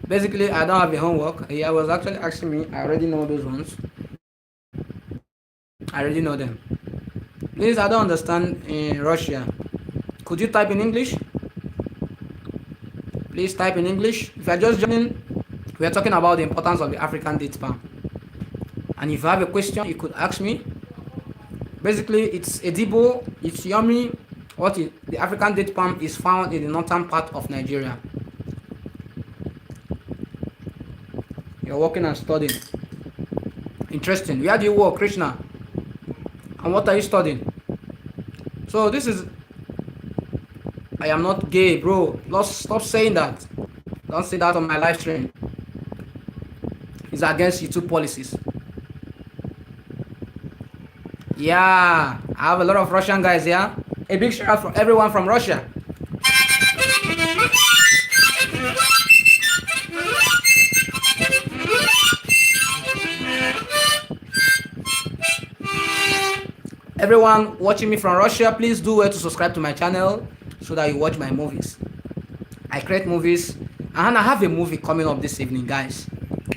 Basically, I don't have a homework. I was actually asking me. I already know those ones. I already know them. Please, I don't understand in Russia. Could you type in English? Please type in English. If you're just joining, we are talking about the importance of the African date palm. And if you have a question, you could ask me. Basically, it's edible, it's yummy. The African date palm is found in the northern part of Nigeria. You're working and studying. Interesting. Where do you work, Krishna? And what are you studying? So this is. I am not gay, bro. Stop saying that. Don't say that on my live stream. It's against YouTube policies. Yeah, I have a lot of Russian guys here. A big shout out for everyone from Russia. Everyone watching me from Russia, please do well to subscribe to my channel so that you watch my movies. I create movies, and I have a movie coming up this evening, guys.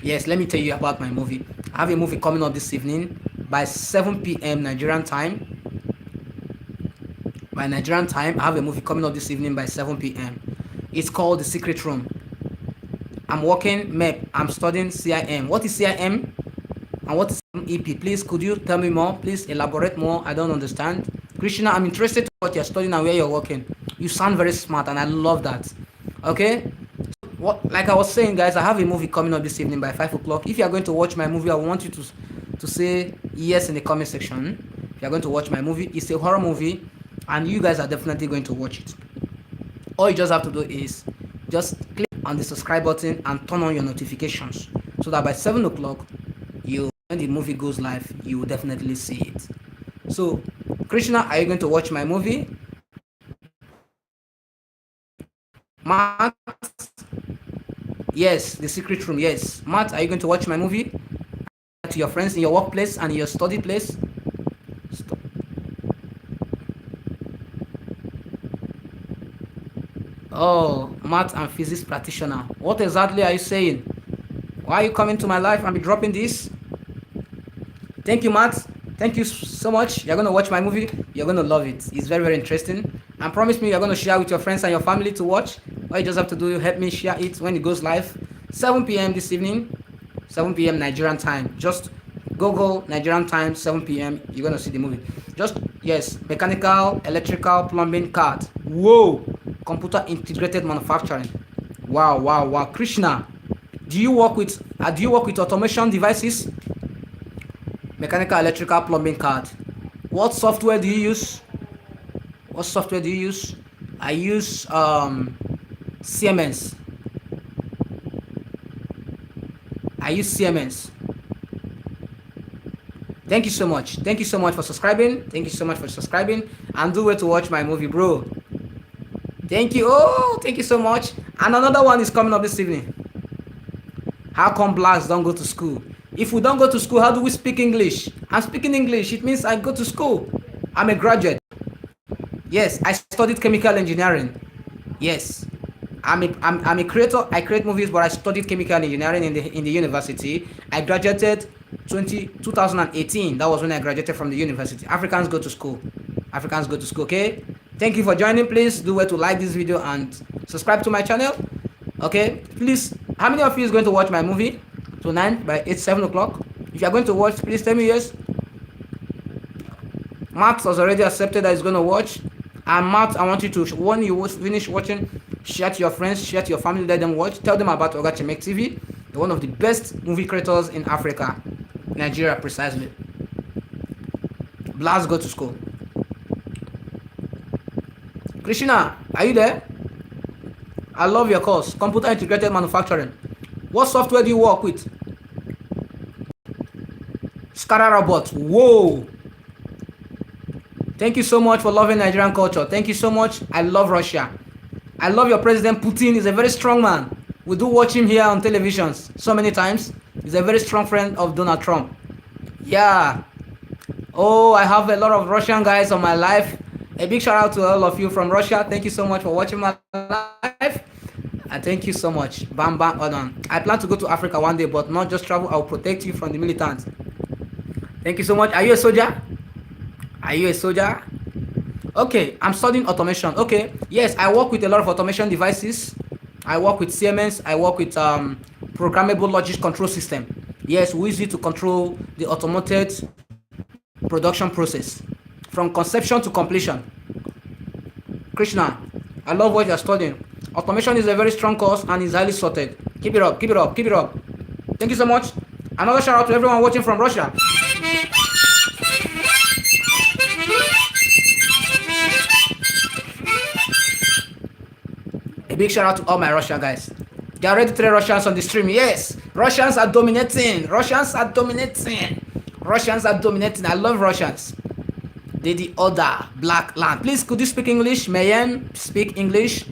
Yes, let me tell you about my movie. I have a movie coming up this evening by 7 p.m. Nigerian time. By Nigerian time, I have a movie coming up this evening by 7 p.m. It's called The Secret Room. I'm working MEP. I'm studying CIM. What is CIM? And what is EP? Please, could you tell me more? Please elaborate more. I don't understand. Krishna, I'm interested in what you're studying and where you're working. You sound very smart, and I love that. Okay? Like I was saying, guys, I have a movie coming up this evening by 5 o'clock. If you are going to watch my movie, I want you to say yes in the comment section. If you are going to watch my movie, it's a horror movie, and you guys are definitely going to watch it. All you just have to do is just click on the subscribe button and turn on your notifications so that by 7 o'clock, when the movie goes live, you will definitely see it. So, Krishna, are you going to watch my movie? Matt? Yes, The Secret Room, yes. Matt, are you going to watch my movie? To your friends in your workplace and in your study place? Stop. Oh, math and physics practitioner. What exactly are you saying? Why are you coming to my life and be dropping this? Thank you, Matt. Thank you so much. You're going to watch my movie. You're going to love it. It's very, very interesting. And promise me you're going to share with your friends and your family to watch. All you just have to do is help me share it when it goes live. 7 p.m. this evening. 7 p.m. Nigerian time. Just Google Nigerian time, 7 p.m. You're going to see the movie. Yes, mechanical, electrical, plumbing, CAD. Whoa. Computer integrated manufacturing. Wow. Krishna, do you work with automation devices? Mechanical, electrical, plumbing, CAD. What software do you use? I use Siemens. Thank you so much for subscribing. And do well to watch my movie, bro. Thank you so much. And another one is coming up this evening. How come blacks don't go to school? If we don't go to school, how do we speak English? I'm speaking English. It means I go to school. I'm a graduate. Yes, I studied chemical engineering. Yes, I'm a creator. I create movies, but I studied chemical engineering in the university. I graduated 2018. That was when I graduated from the university. Africans go to school. Okay. Thank you for joining. Please do well to like this video and subscribe to my channel. Okay. Please, how many of you is going to watch my movie tonight by 7 o'clock? If you are going to watch, please tell me yes. Matt has already accepted that he's going to watch. And Matt, I want you to, when you finish watching, share to your friends, share to your family, let them watch. Tell them about Oga Chemek TV, one of the best movie creators in Africa, Nigeria precisely. Blacks go to school. Krishna, are you there? I love your course, Computer Integrated Manufacturing. What software do you work with? SCADA robot. Whoa. Thank you so much for loving Nigerian culture. Thank you so much. I love Russia. I love your president. Putin is a very strong man. We do watch him here on televisions so many times. He's a very strong friend of Donald Trump. Yeah. Oh, I have a lot of Russian guys on my life. A big shout out to all of you from Russia. Thank you so much for watching my life. Thank you so much. Bam, bam, on. I plan to go to Africa one day, but not just travel. I'll protect you from the militants. Thank you so much. Are you a soldier? Okay, I'm studying automation. Okay, yes, I work with a lot of automation devices. I work with Siemens. I work with programmable logic control system. Yes, we use it to control the automated production process from conception to completion. Krishna, I love what you're studying. Automation is a very strong course and is highly sorted. Keep it up. Thank you so much. Another shout out to everyone watching from Russia. A big shout out to all my Russian guys. There are already 3 Russians on the stream. Yes, Russians are dominating. I love Russians. the other black land. Please, could you speak English? Mayen, speak English.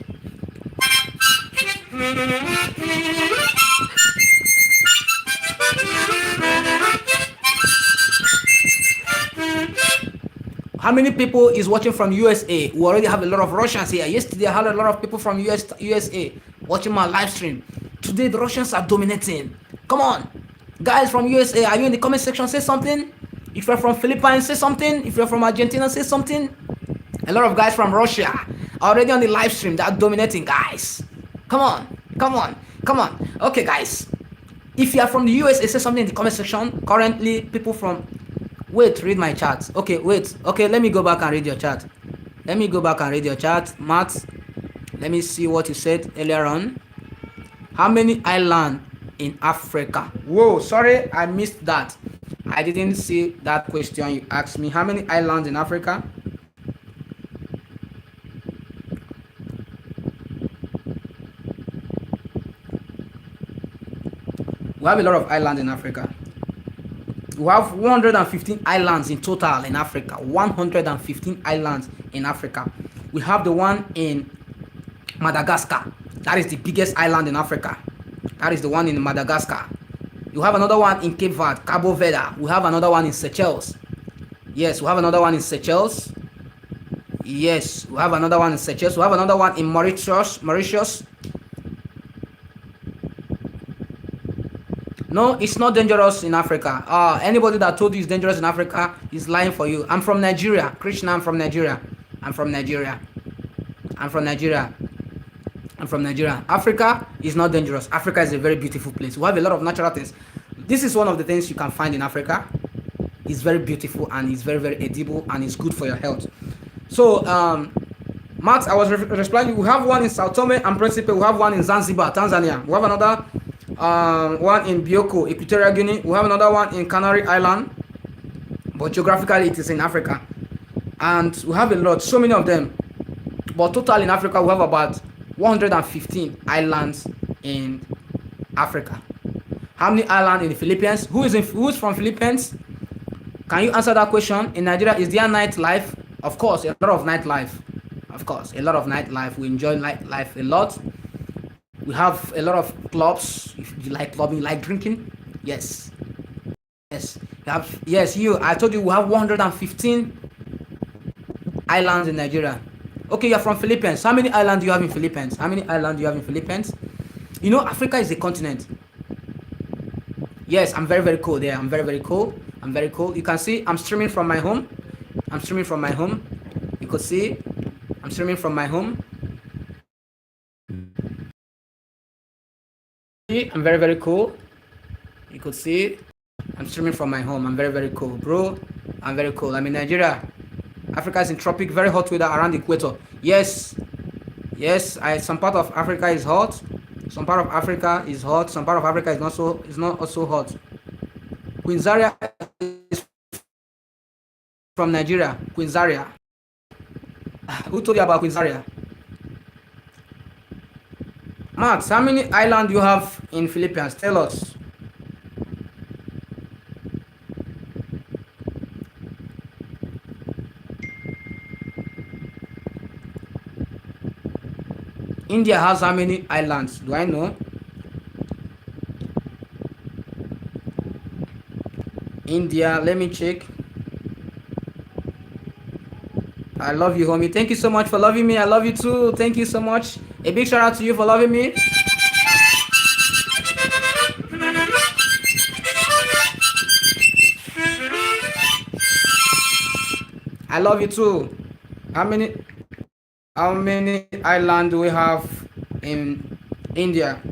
How many people is watching from USA? We already have a lot of Russians here. Yesterday I had a lot of people from USA watching my live stream. Today the Russians are dominating. Come on, guys from USA, are you in the comment section? Say something. If you're from Philippines, say something. If you're from Argentina, say something. A lot of guys from Russia are already on the live stream. They're dominating, guys. Come on, come on, come on. Okay, guys. If you are from the USA, say something in the comment section. Currently, people from... Wait, read my chat. Okay, wait. Okay, let me go back and read your chat. Let me go back and read your chat. Matt, let me see what you said earlier on. How many islands in Africa? Whoa, sorry, I missed that. I didn't see that question you asked me. How many islands in Africa? We have a lot of islands in Africa. We have 115 islands in total in Africa. 115 islands in Africa. We have the one in Madagascar. That is the biggest island in Africa. That is the one in Madagascar. You have another one in Cape Verde, Cabo Verde. We have another one in Seychelles. Yes, we have another one in Seychelles. Yes, we have another one in Seychelles. We have another one in Mauritius. No, it's not dangerous in Africa. Anybody that told you it's dangerous in Africa is lying for you. I'm from Nigeria. Krishna, I'm from Nigeria. I'm from Nigeria. I'm from Nigeria. I'm from Nigeria. Africa is not dangerous. Africa is a very beautiful place. We have a lot of natural things. This is one of the things you can find in Africa. It's very beautiful and it's very, very edible and it's good for your health. So, Max, I was replying. We have one in Sao Tome and Principe. We have one in Zanzibar, Tanzania. We have another one in Bioko, Equatorial Guinea. We have another one in Canary Island, but geographically it is in Africa. And we have a lot, so many of them. But total in Africa, we have about 115 islands in Africa. How many islands in the Philippines? Who's from Philippines? Can you answer that question? In Nigeria, is there nightlife? Of course, a lot of nightlife. Of course, a lot of nightlife. We enjoy nightlife a lot. We have a lot of clubs. If you like clubbing, you like drinking. Yes. Yes. I told you we have 115 islands in Nigeria. Okay, you're from Philippines. How many islands do you have in Philippines? How many islands do you have in Philippines? You know, Africa is a continent. Yes, I'm very, very cool there. I'm very, very cool. I'm very cool. You can see I'm streaming from my home. I'm streaming from my home. You could see I'm streaming from my home. I'm very, very cool. You could see I'm streaming from my home. I'm very, very cool, bro. I'm very cool. I'm in Nigeria. Africa is in tropic, very hot weather around the equator. Yes. Some part of Africa is hot. Some part of Africa is hot. Some part of Africa is not also hot. Queen Zaria is from Nigeria. Queen Zaria. Who told you about Queen Zaria? Max, how many islands do you have in Philippines? Tell us. India has how many islands? Do I know? India, let me check. I love you, homie. Thank you so much for loving me. I love you too. Thank you so much. A big shout out to you for loving me. I love you too. How many islands do we have in India?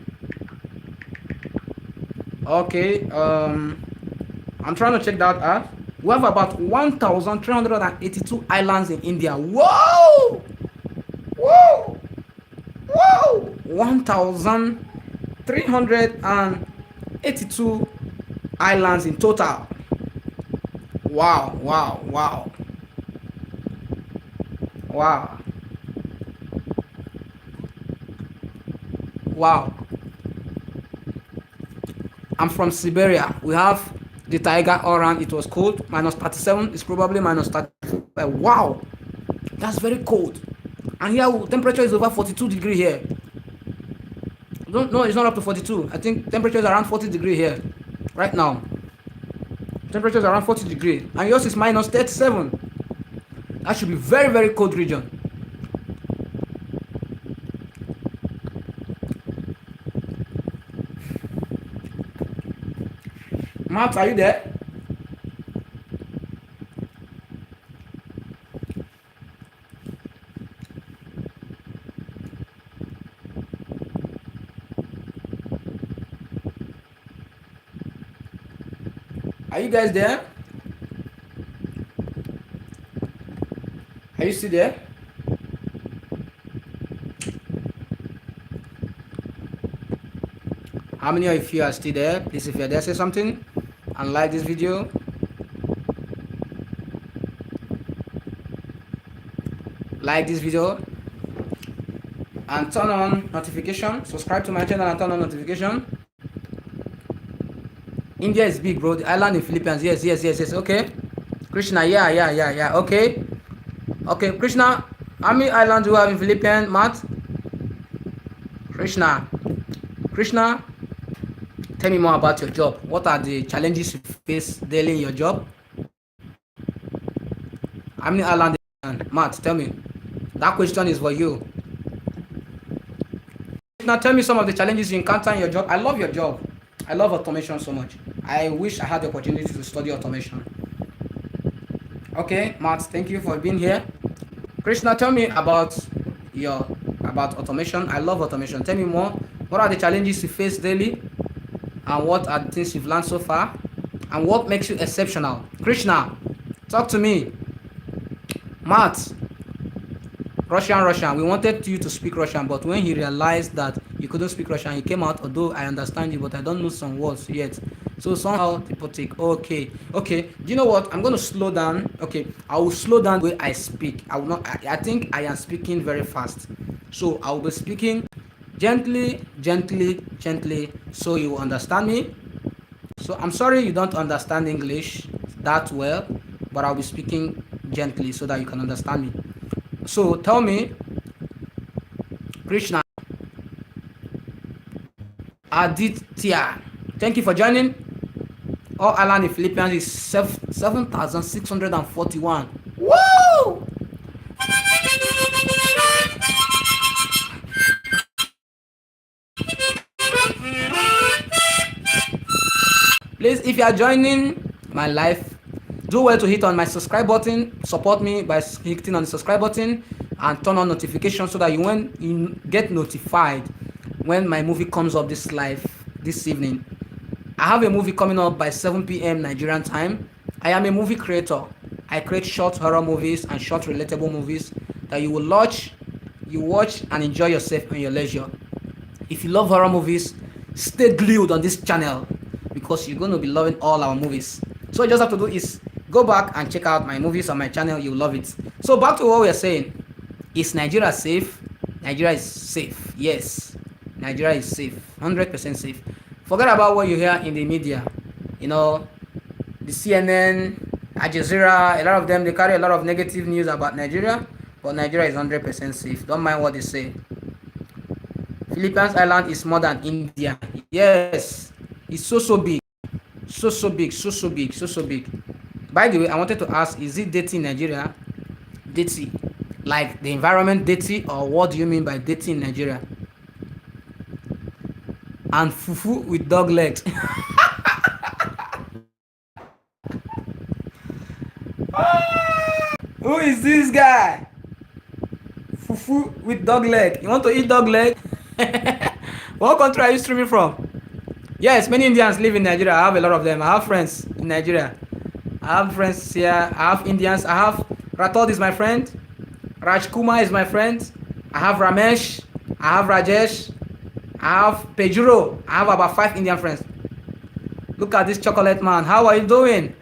Okay, I'm trying to check that out. We have about 1,382 islands in India. Whoa! 1,382 islands in total. Wow. I'm from Siberia. We have the tiger orange. It was cold. -37. It's probably -34. Like, wow, that's very cold. And here, temperature is over 42 degree here. No, it's not up to 42. I think temperature is around 40 degree here right now. Temperature is around 40 degree, and yours is minus 37. That should be very, very cold region. Matt, are you there? Are you guys there? Are you still there? How many of you are still there? Please, if you're there, say something and like this video. Like this video and turn on notification. Subscribe to my channel and turn on notification. India is big, bro. The island in Philippines. Yes. Okay. Krishna, yeah. Okay. Krishna, how many islands do you have in Philippines, Matt? Krishna, tell me more about your job. What are the challenges you face daily in your job? How many islands? Matt, tell me. That question is for you. Now tell me some of the challenges you encounter in your job. I love your job. I love automation so much. I wish I had the opportunity to study automation. Okay, Matt, thank you for being here. Krishna, tell me about automation. I love automation. Tell me more. What are the challenges you face daily? And what are the things you've learned so far? And what makes you exceptional? Krishna, talk to me. Matt, Russian. We wanted you to speak Russian, but when he realized that you couldn't speak Russian, he came out, although I understand you, but I don't know some words yet. So somehow people take, okay. Do you know what? I'm going to slow down. Okay, I will slow down the way I speak. I will not, I think I am speaking very fast. So I will be speaking gently, so you will understand me. So I'm sorry you don't understand English that well, but I'll be speaking gently so that you can understand me. So tell me, Krishna, Aditya, thank you for joining. All island in Philippines is 7,641. Woo! Please, if you are joining my live, do well to hit on my subscribe button. Support me by hitting on the subscribe button and turn on notifications so that when you get notified when my movie comes up this evening. I have a movie coming up by 7 p.m. Nigerian time. I am a movie creator. I create short horror movies and short relatable movies that you will watch and enjoy yourself on your leisure. If you love horror movies, stay glued on this channel because you're going to be loving all our movies. So all you just have to do is go back and check out my movies on my channel. You'll love it. So back to what we are saying. Is Nigeria safe? Nigeria is safe. Yes. Nigeria is safe. 100% safe. Forget about what you hear in the media. You know, the CNN, Al Jazeera, a lot of them, they carry a lot of negative news about Nigeria. But Nigeria is 100% safe. Don't mind what they say. Philippines Island is more than India. Yes. It's so big. So big. By the way, I wanted to ask, is it dirty in Nigeria? Dirty. Like the environment dirty, or what do you mean by dirty in Nigeria? And fufu with dog legs. Who is this guy? Fufu with dog leg. You want to eat dog leg? What country are you streaming from? Yes, many Indians live in Nigeria. I have a lot of them. I have friends in Nigeria. I have friends here. I have Indians. I have Ratod is my friend. Raj Kumar is my friend. I have Ramesh. I have Rajesh. I have Pejuro. I have about 5 Indian friends. Look at this chocolate man. How are you doing?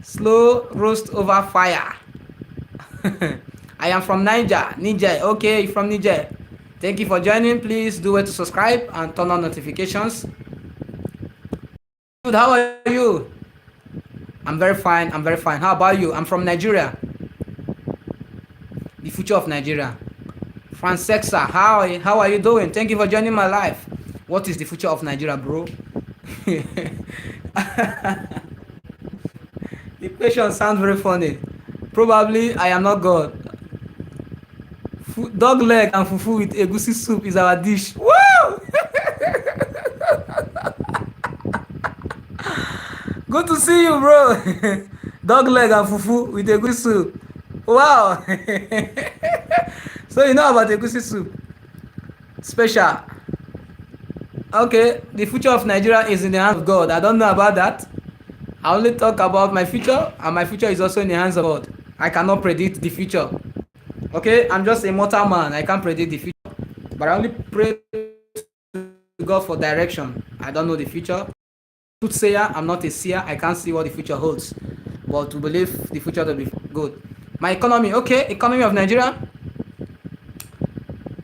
Slow roast over fire. I am from Niger. Okay, from Niger. Thank you for joining. Please do well to subscribe and turn on notifications. Good, how are you? I'm very fine. How about you? I'm from Nigeria. future of Nigeria? Francexa, how are you doing? Thank you for joining my life. What is the future of Nigeria, bro? The question sounds very funny. Probably I am not God. Dog leg and fufu with egusi soup is our dish. Wow! Good to see you, bro. Dog leg and fufu with egusi soup. Wow! So you know about egusi soup? Special. Okay, the future of Nigeria is in the hands of God. I don't know about that. I only talk about my future, and my future is also in the hands of God. I cannot predict the future. Okay, I'm just a mortal man. I can't predict the future, but I only pray to God for direction. I don't know the future. Soothsayer, I'm not a seer. I can't see what the future holds, but to believe the future will be good. My economy, okay, economy of Nigeria.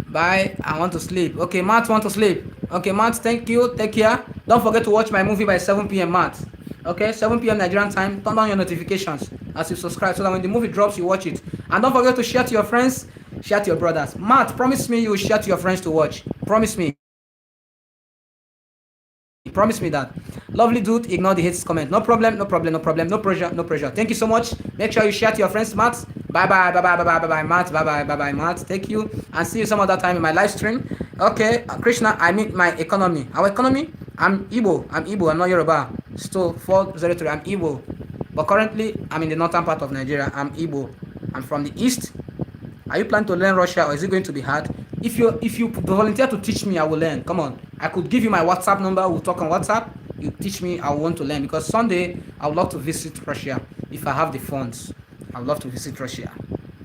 Bye. I want to sleep. Okay, Matt want to sleep. Okay, Matt, thank you. Take care. Don't forget to watch my movie by 7 p.m. Matt. Okay, 7 p.m. Nigerian time. Turn on your notifications as you subscribe so that when the movie drops, you watch it. And don't forget to share to your friends, share to your brothers. Matt, promise me you will share to your friends to watch. Promise me. Promise me that. Lovely dude, ignore the hates comment. No problem, no problem, no problem, no pressure, no pressure. Thank you so much. Make sure you share to your friends, Matt. Bye bye, bye bye, bye bye, bye bye, Matt. Bye bye, bye bye, Matt. Thank you, and see you some other time in my live stream. Okay, Krishna, I mean my economy. Our economy. I'm Igbo. I'm not Yoruba. Still 403. I'm Igbo, but currently I'm in the northern part of Nigeria. I'm Igbo. I'm from the east. Are you planning to learn Russia, or is it going to be hard? If you volunteer to teach me, I will learn. Come on, I could give you my WhatsApp number. We'll talk on WhatsApp. You teach me, I want to learn, because someday I would love to visit Russia if I have the funds. I would love to visit Russia.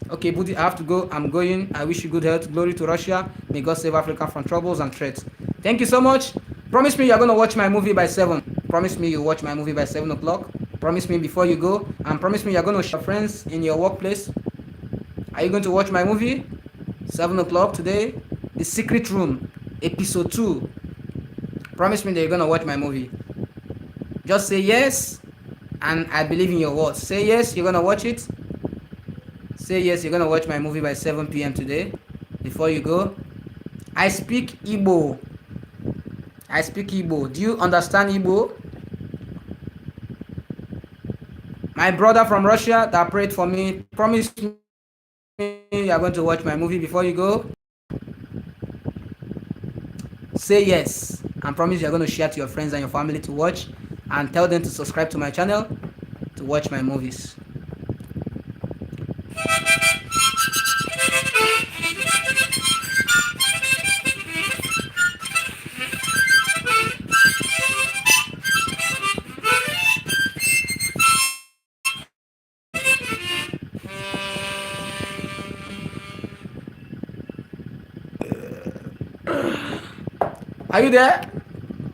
Okay, Buddy, I have to go. I'm going. I wish you good health. Glory to Russia. May God save Africa from troubles and threats. Thank you so much. Promise me you're going to watch my movie by 7. Promise me you watch my movie by 7 o'clock. Promise me before you go. And promise me you're going to share friends in your workplace. Are you going to watch my movie? 7 o'clock today. The Secret Room, episode 2. Promise me that you're going to watch my movie. Just say yes, and I believe in your words. Say yes, you're going to watch it. Say yes, you're going to watch my movie by 7 p.m. today. Before you go. I speak Igbo. I speak Igbo. Do you understand Igbo? My brother from Russia that prayed for me, promise me you're going to watch my movie before you go. Say yes, and promise you're going to share to your friends and your family to watch, and tell them to subscribe to my channel to watch my movies. Are you there?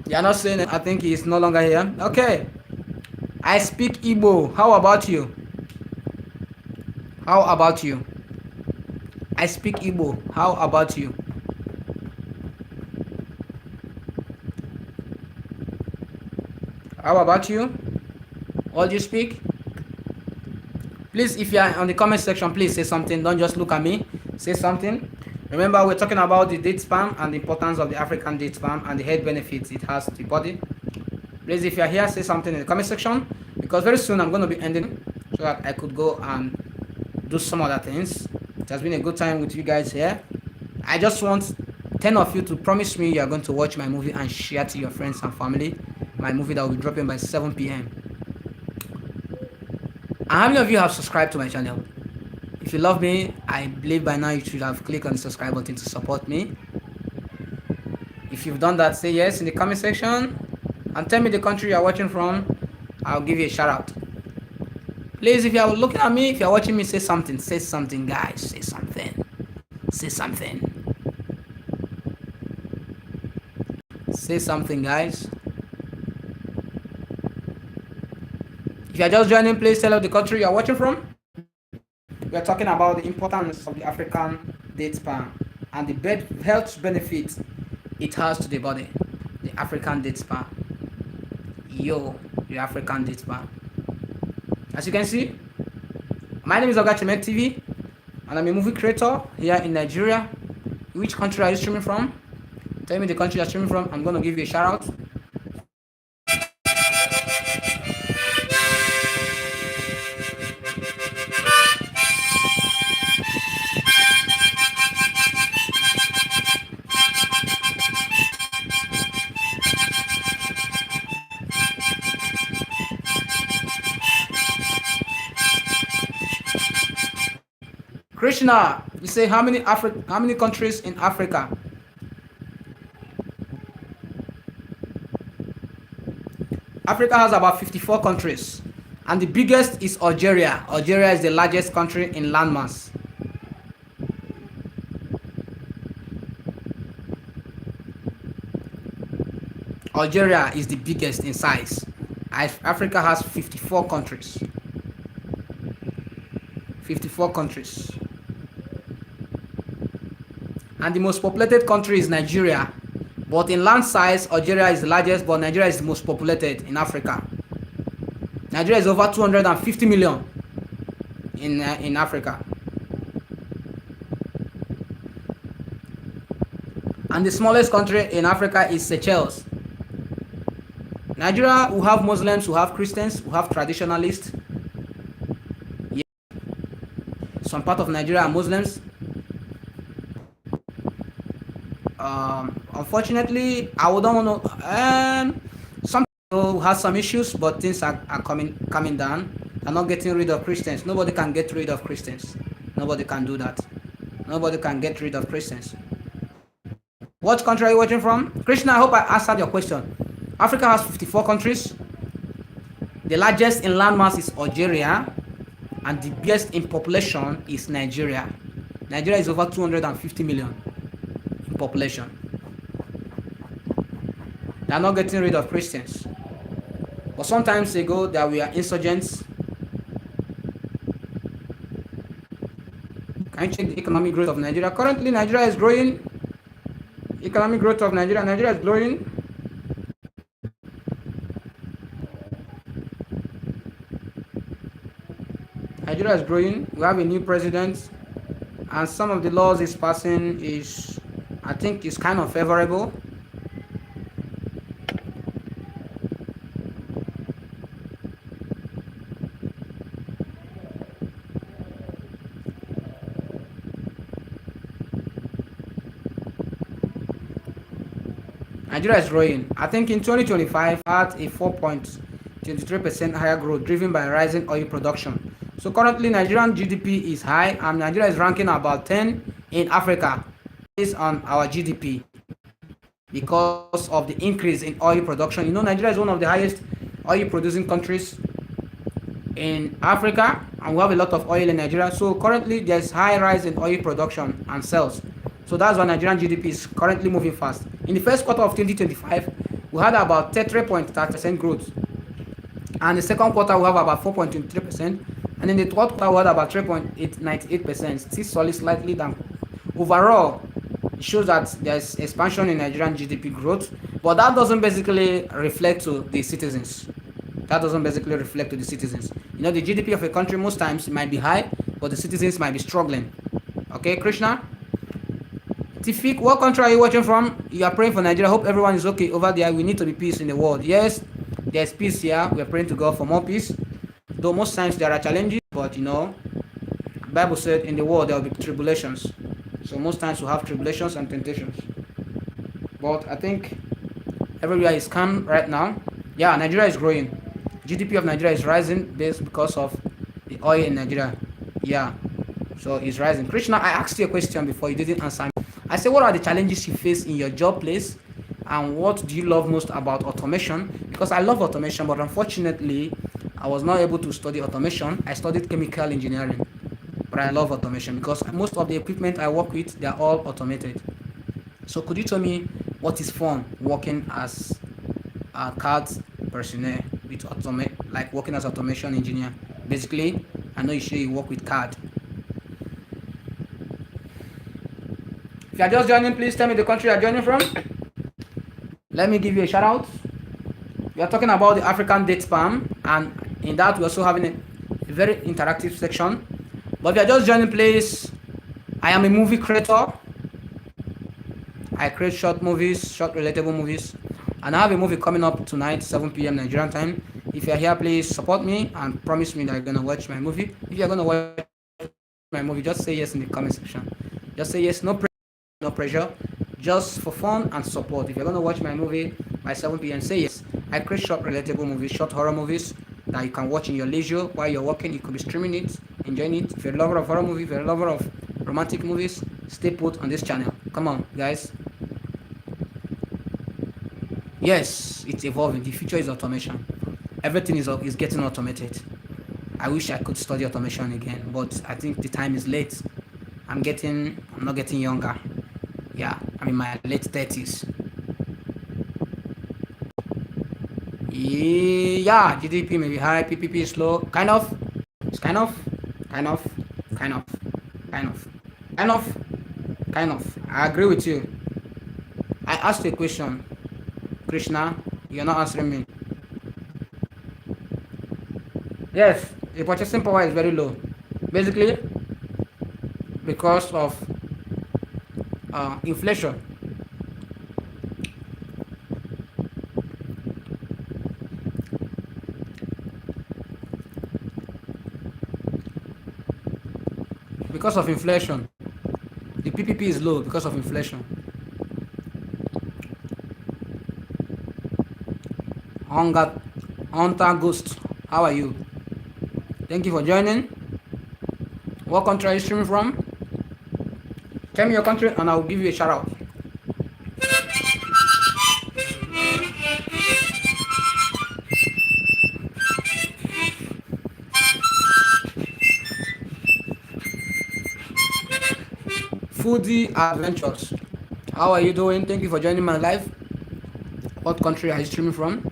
You're not saying it. I think he's no longer here. Okay. I speak Igbo. How about you? How about you? I speak Igbo. How about you? How about you? What do you speak? Please, if you are on the comment section, please say something. Don't just look at me. Say something. Remember, we're talking about the date spam and the importance of the African date spam and the health benefits it has to the body. Please, if you're here, say something in the comment section, because very soon I'm going to be ending so that I could go and do some other things. It has been a good time with you guys here. I just want 10 of you to promise me you're going to watch my movie and share to your friends and family. My movie that will be dropping by 7 p.m. And how many of you have subscribed to my channel? If you love me, I believe by now you should have clicked on the subscribe button to support me. If you've done that, say yes in the comment section and tell me the country you're watching from. I'll give you a shout out. Please, if you're looking at me, if you're watching me, say something. Say something, guys. Say something. Say something. Say something, guys. If you're just joining, please tell us the country you're watching from. We are talking about the importance of the African date spam and the health benefits it has to the body. The African date spam. Yo, the African date spam. As you can see, my name is Oga Chimek TV, and I'm a movie creator here in Nigeria. Which country are you streaming from? Tell me the country you're streaming from. I'm gonna give you a shout out. Krishna, you say how many countries in Africa? Africa has about 54 countries, and the biggest is Algeria. Algeria is the largest country in landmass. Algeria is the biggest in size. Africa has 54 countries. 54 countries. And the most populated country is Nigeria. But in land size, Algeria is the largest, but Nigeria is the most populated in Africa. Nigeria is over 250 million in Africa. And the smallest country in Africa is Seychelles. Nigeria, we have Muslims, we have Christians, we have traditionalists. Yeah. Some part of Nigeria are Muslims. Unfortunately, I don't want to. Some people have some issues, but things are coming down. They're not getting rid of Christians. Nobody can get rid of Christians. Nobody can do that. Nobody can get rid of Christians. What country are you watching from? Krishna, I hope I answered your question. Africa has 54 countries. The largest in landmass is Algeria, and the biggest in population is Nigeria. Nigeria is over 250 million in population. They are not getting rid of Christians. But sometimes ago, there were insurgents. Can you check the economic growth of Nigeria? Currently, Nigeria is growing. Economic growth of Nigeria. Nigeria is growing. Nigeria is growing. We have a new president, and some of the laws he's passing is, I think, is kind of favorable. Nigeria is growing. I think in 2025 had a 4.23% higher growth driven by rising oil production. So currently Nigerian GDP is high, and Nigeria is ranking about 10 in Africa based on our GDP because of the increase in oil production. You know, Nigeria is one of the highest oil producing countries in Africa, and we have a lot of oil in Nigeria. So currently there's high rise in oil production and sales. So that's why Nigerian GDP is currently moving fast. In the first quarter of 2025, we had about 33.3% growth. And the second quarter, we have about 4.23%. And in the third quarter, we had about 3.98%, still solid, slightly down. Overall, it shows that there's expansion in Nigerian GDP growth, but that doesn't basically reflect to the citizens. That doesn't basically reflect to the citizens. You know, the GDP of a country most times might be high, but the citizens might be struggling. Okay, Krishna? Tifik, what country are you watching from? You are praying for Nigeria. Hope everyone is okay over there. We need to be peace in the world. Yes, there's peace here. We are praying to God for more peace. Though most times there are challenges, but you know, the Bible said in the world there will be tribulations. So most times we have tribulations and temptations. But I think everywhere is calm right now. Yeah, Nigeria is growing. GDP of Nigeria is rising based because of the oil in Nigeria. Yeah, so it's rising. Krishna, I asked you a question before, you didn't answer me. I said, what are the challenges you face in your job place, and what do you love most about automation? Because I love automation, but unfortunately I was not able to study automation. I studied chemical engineering, but I love automation because most of the equipment I work with, they are all automated. So could you tell me what is fun working as a CAD personnel with like working as automation engineer? Basically, I know you work with CAD. If you are just joining, please tell me the country you are joining from. Let me give you a shout out. We are talking about the African date palm, and in that we're also having a very interactive section. But if you are just joining, please I am a movie creator. I create short movies, short relatable movies. And I have a movie coming up tonight, 7 p.m. Nigerian time. If you're here, please support me and promise me that you're gonna watch my movie. If you're gonna watch my movie, just say yes in the comment section. Just say yes, no pressure, just for fun and support. If you're gonna watch my movie by 7 p.m., say yes. I create short relatable movies, short horror movies that you can watch in your leisure while you're working. You could be streaming it, enjoying it. If you're a lover of horror movies, if you're a lover of romantic movies, stay put on this channel. Come on, guys. Yes, it's evolving. The future is automation. Everything is getting automated. I wish I could study automation again, but I think the time is late. I'm not getting younger. Yeah, I'm in my late 30s. Yeah, GDP may be high, PPP is low. Kind of. It's kind of. Kind of. Kind of. Kind of. Kind of. Kind of. I agree with you. I asked a question. Krishna, you're not answering me. Yes, the purchasing power is very low. Basically, because of inflation. Because of inflation. The PPP is low because of inflation. Hunger, Hunter Ghost, how are you? Thank you for joining. What country are you streaming from? Tell me your country and I'll give you a shout out. Foodie Adventures. How are you doing? Thank you for joining my live. What country are you streaming from?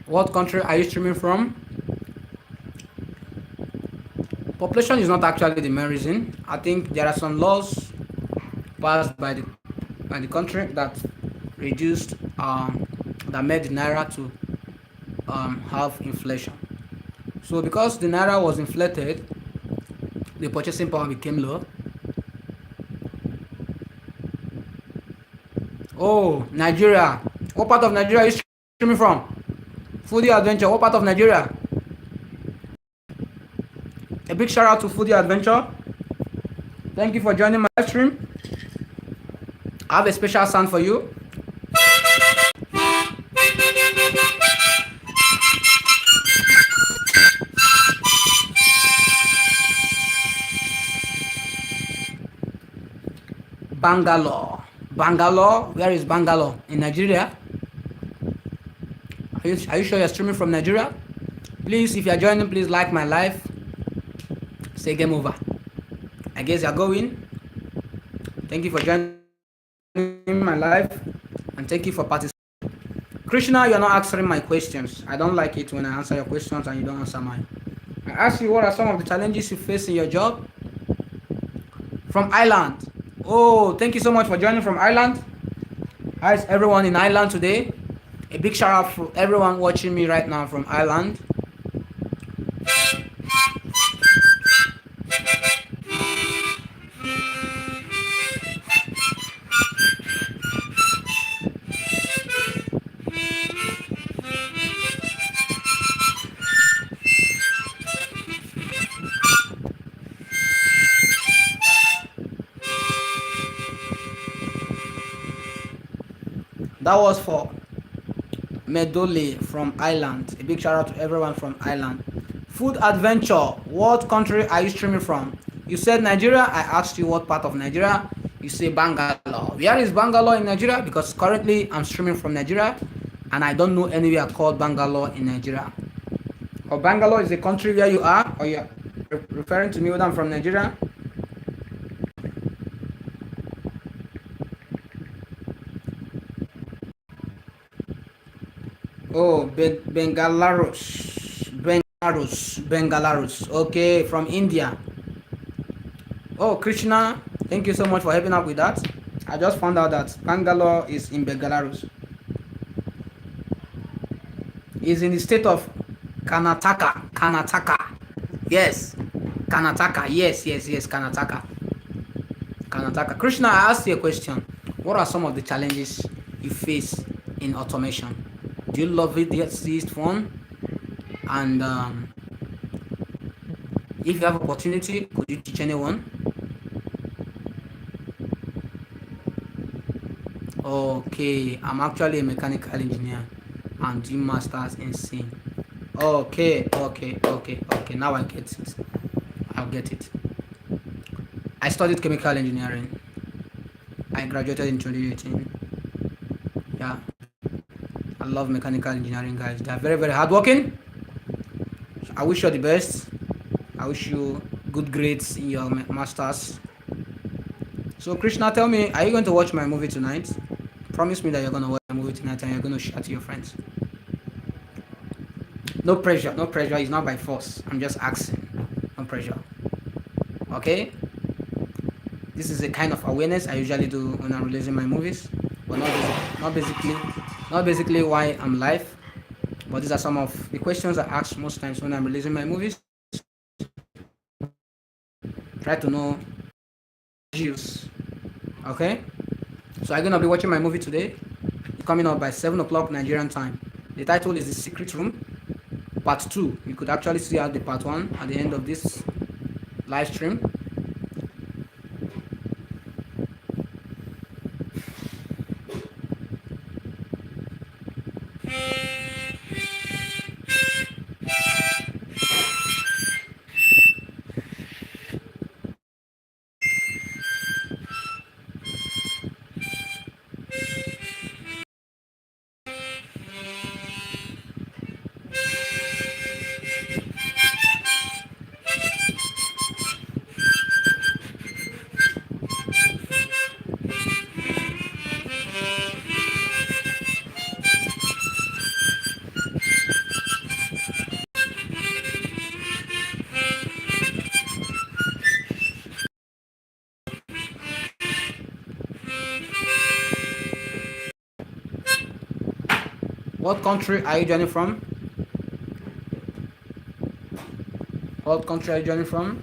What country are you streaming from? Population is not actually the main reason. I think there are some laws passed by the country that reduced that made the naira to have inflation. So because the naira was inflated, the purchasing power became low. Oh, Nigeria. What part of Nigeria are you streaming from? Foodie Adventure. What part of Nigeria? A big shout out to Foodie Adventure. Thank you for joining my live stream. I have a special sound for you. Bangalore. Bangalore? Where is Bangalore? In Nigeria? Are you sure you're streaming from Nigeria? Please, if you're joining, please like my live. Say game over. I guess you're going. Thank you for joining my live. And thank you for participating. Krishna, you're not answering my questions. I don't like it when I answer your questions and you don't answer mine. I asked you what are some of the challenges you face in your job? From Ireland. Oh, thank you so much for joining from Ireland. Hi, everyone in Ireland today. A big shout out for everyone watching me right now from Ireland. That was for Medole from Ireland. A big shout out to everyone from Ireland. Food Adventure. What country are you streaming from? You said Nigeria. I asked you what part of Nigeria. You say Bangalore. Where is Bangalore in Nigeria? Because currently I'm streaming from Nigeria and I don't know anywhere called Bangalore in Nigeria. Or Bangalore is the country where you are, or you're referring to me whether I'm from Nigeria? Oh, Bengalarus. Okay, from India. Oh, Krishna, thank you so much for helping out with that. I just found out that Bangalore is in Bengalarus. It's in the state of Kanataka. Yes. Kanataka. Yes. Kanataka. Krishna, I asked you a question. What are some of the challenges you face in automation? Do you love it? Do you see it fun? And if you have opportunity, could you teach anyone? Okay, I'm actually a mechanical engineer and doing masters in C. Okay. Now I get it. I'll get it. I studied chemical engineering. I graduated in 2018. Yeah, I love mechanical engineering, guys. They are very, very hardworking. I wish you the best. I wish you good grades in your masters. So Krishna, tell me, are you going to watch my movie tonight? Promise me that you're going to watch my movie tonight and you're going to share to your friends. No pressure. It's not by force. I'm just asking. No pressure. Okay? This is a kind of awareness I usually do when I'm releasing my movies, but not basically why I'm live. But these are some of the questions I ask most times when I'm releasing my movies. Try to know views. Okay? So I'm gonna be watching my movie today. It's coming out by 7 o'clock Nigerian time. The title is The Secret Room, Part 2. You could actually see out the Part 1 at the end of this live stream. What country are you joining from? What country are you joining from?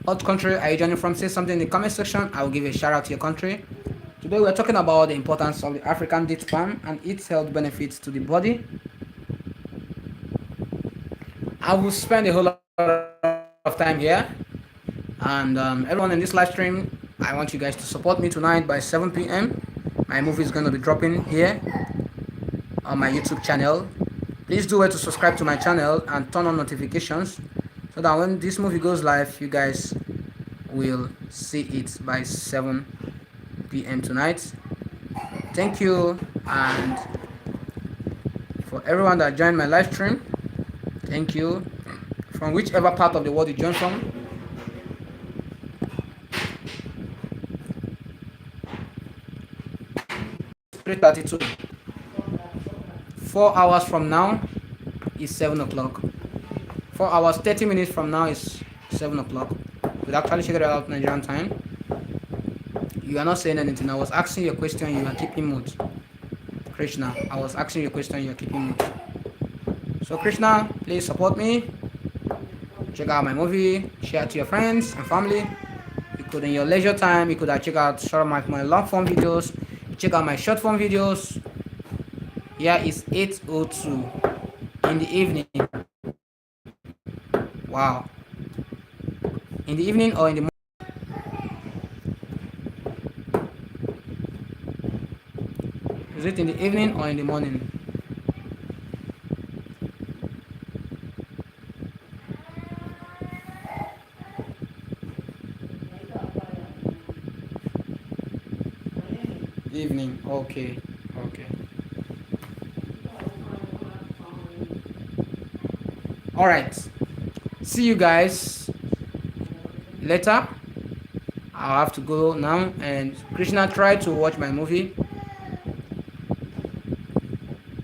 What country are you joining from? Say something in the comment section. I will give a shout out to your country. Today we are talking about the importance of the African date palm and its health benefits to the body. I will spend a whole lot of time here, and everyone in this live stream, I want you guys to support me tonight by 7 p.m. My movie is going to be dropping here on my YouTube channel. Please do well to subscribe to my channel and turn on notifications so that when this movie goes live, you guys will see it by 7 p.m. tonight. Thank you, and for everyone that joined my live stream, thank you from whichever part of the world you joined from. .32. 4 hours from now is 7 o'clock. 4 hours 30 minutes from now is 7 o'clock. We'll actually check it out Nigerian time. You are not saying anything. I was asking you a question, you are keeping mute. Krishna, I was asking you a question, you are keeping mute. So Krishna, please support me. Check out my movie, share it to your friends and family. You could, in your leisure time, you could check out some of my long form videos. Check out my short form videos. Here is 8:02 in the evening. Wow. In the evening or in the morning? Is it in the evening or in the morning? Evening. Okay. All right. See you guys later. I'll have to go now, and Krishna, try to watch my movie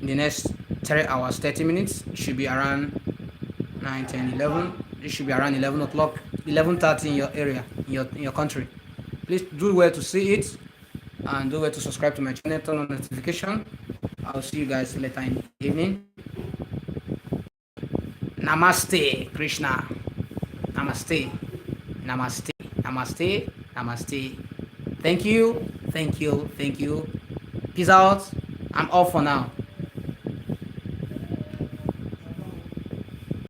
in the next 3 hours 30 minutes. It should be around 9, 10, 11. It should be around 11 o'clock, 11:30 in your area, in your country. Please do well to see it. And don't forget to subscribe to my channel, turn on notification. I'll see you guys later in the evening. Namaste, Krishna. Namaste. Namaste. Namaste. Namaste. Thank you. Thank you. Thank you. Peace out. I'm off for now.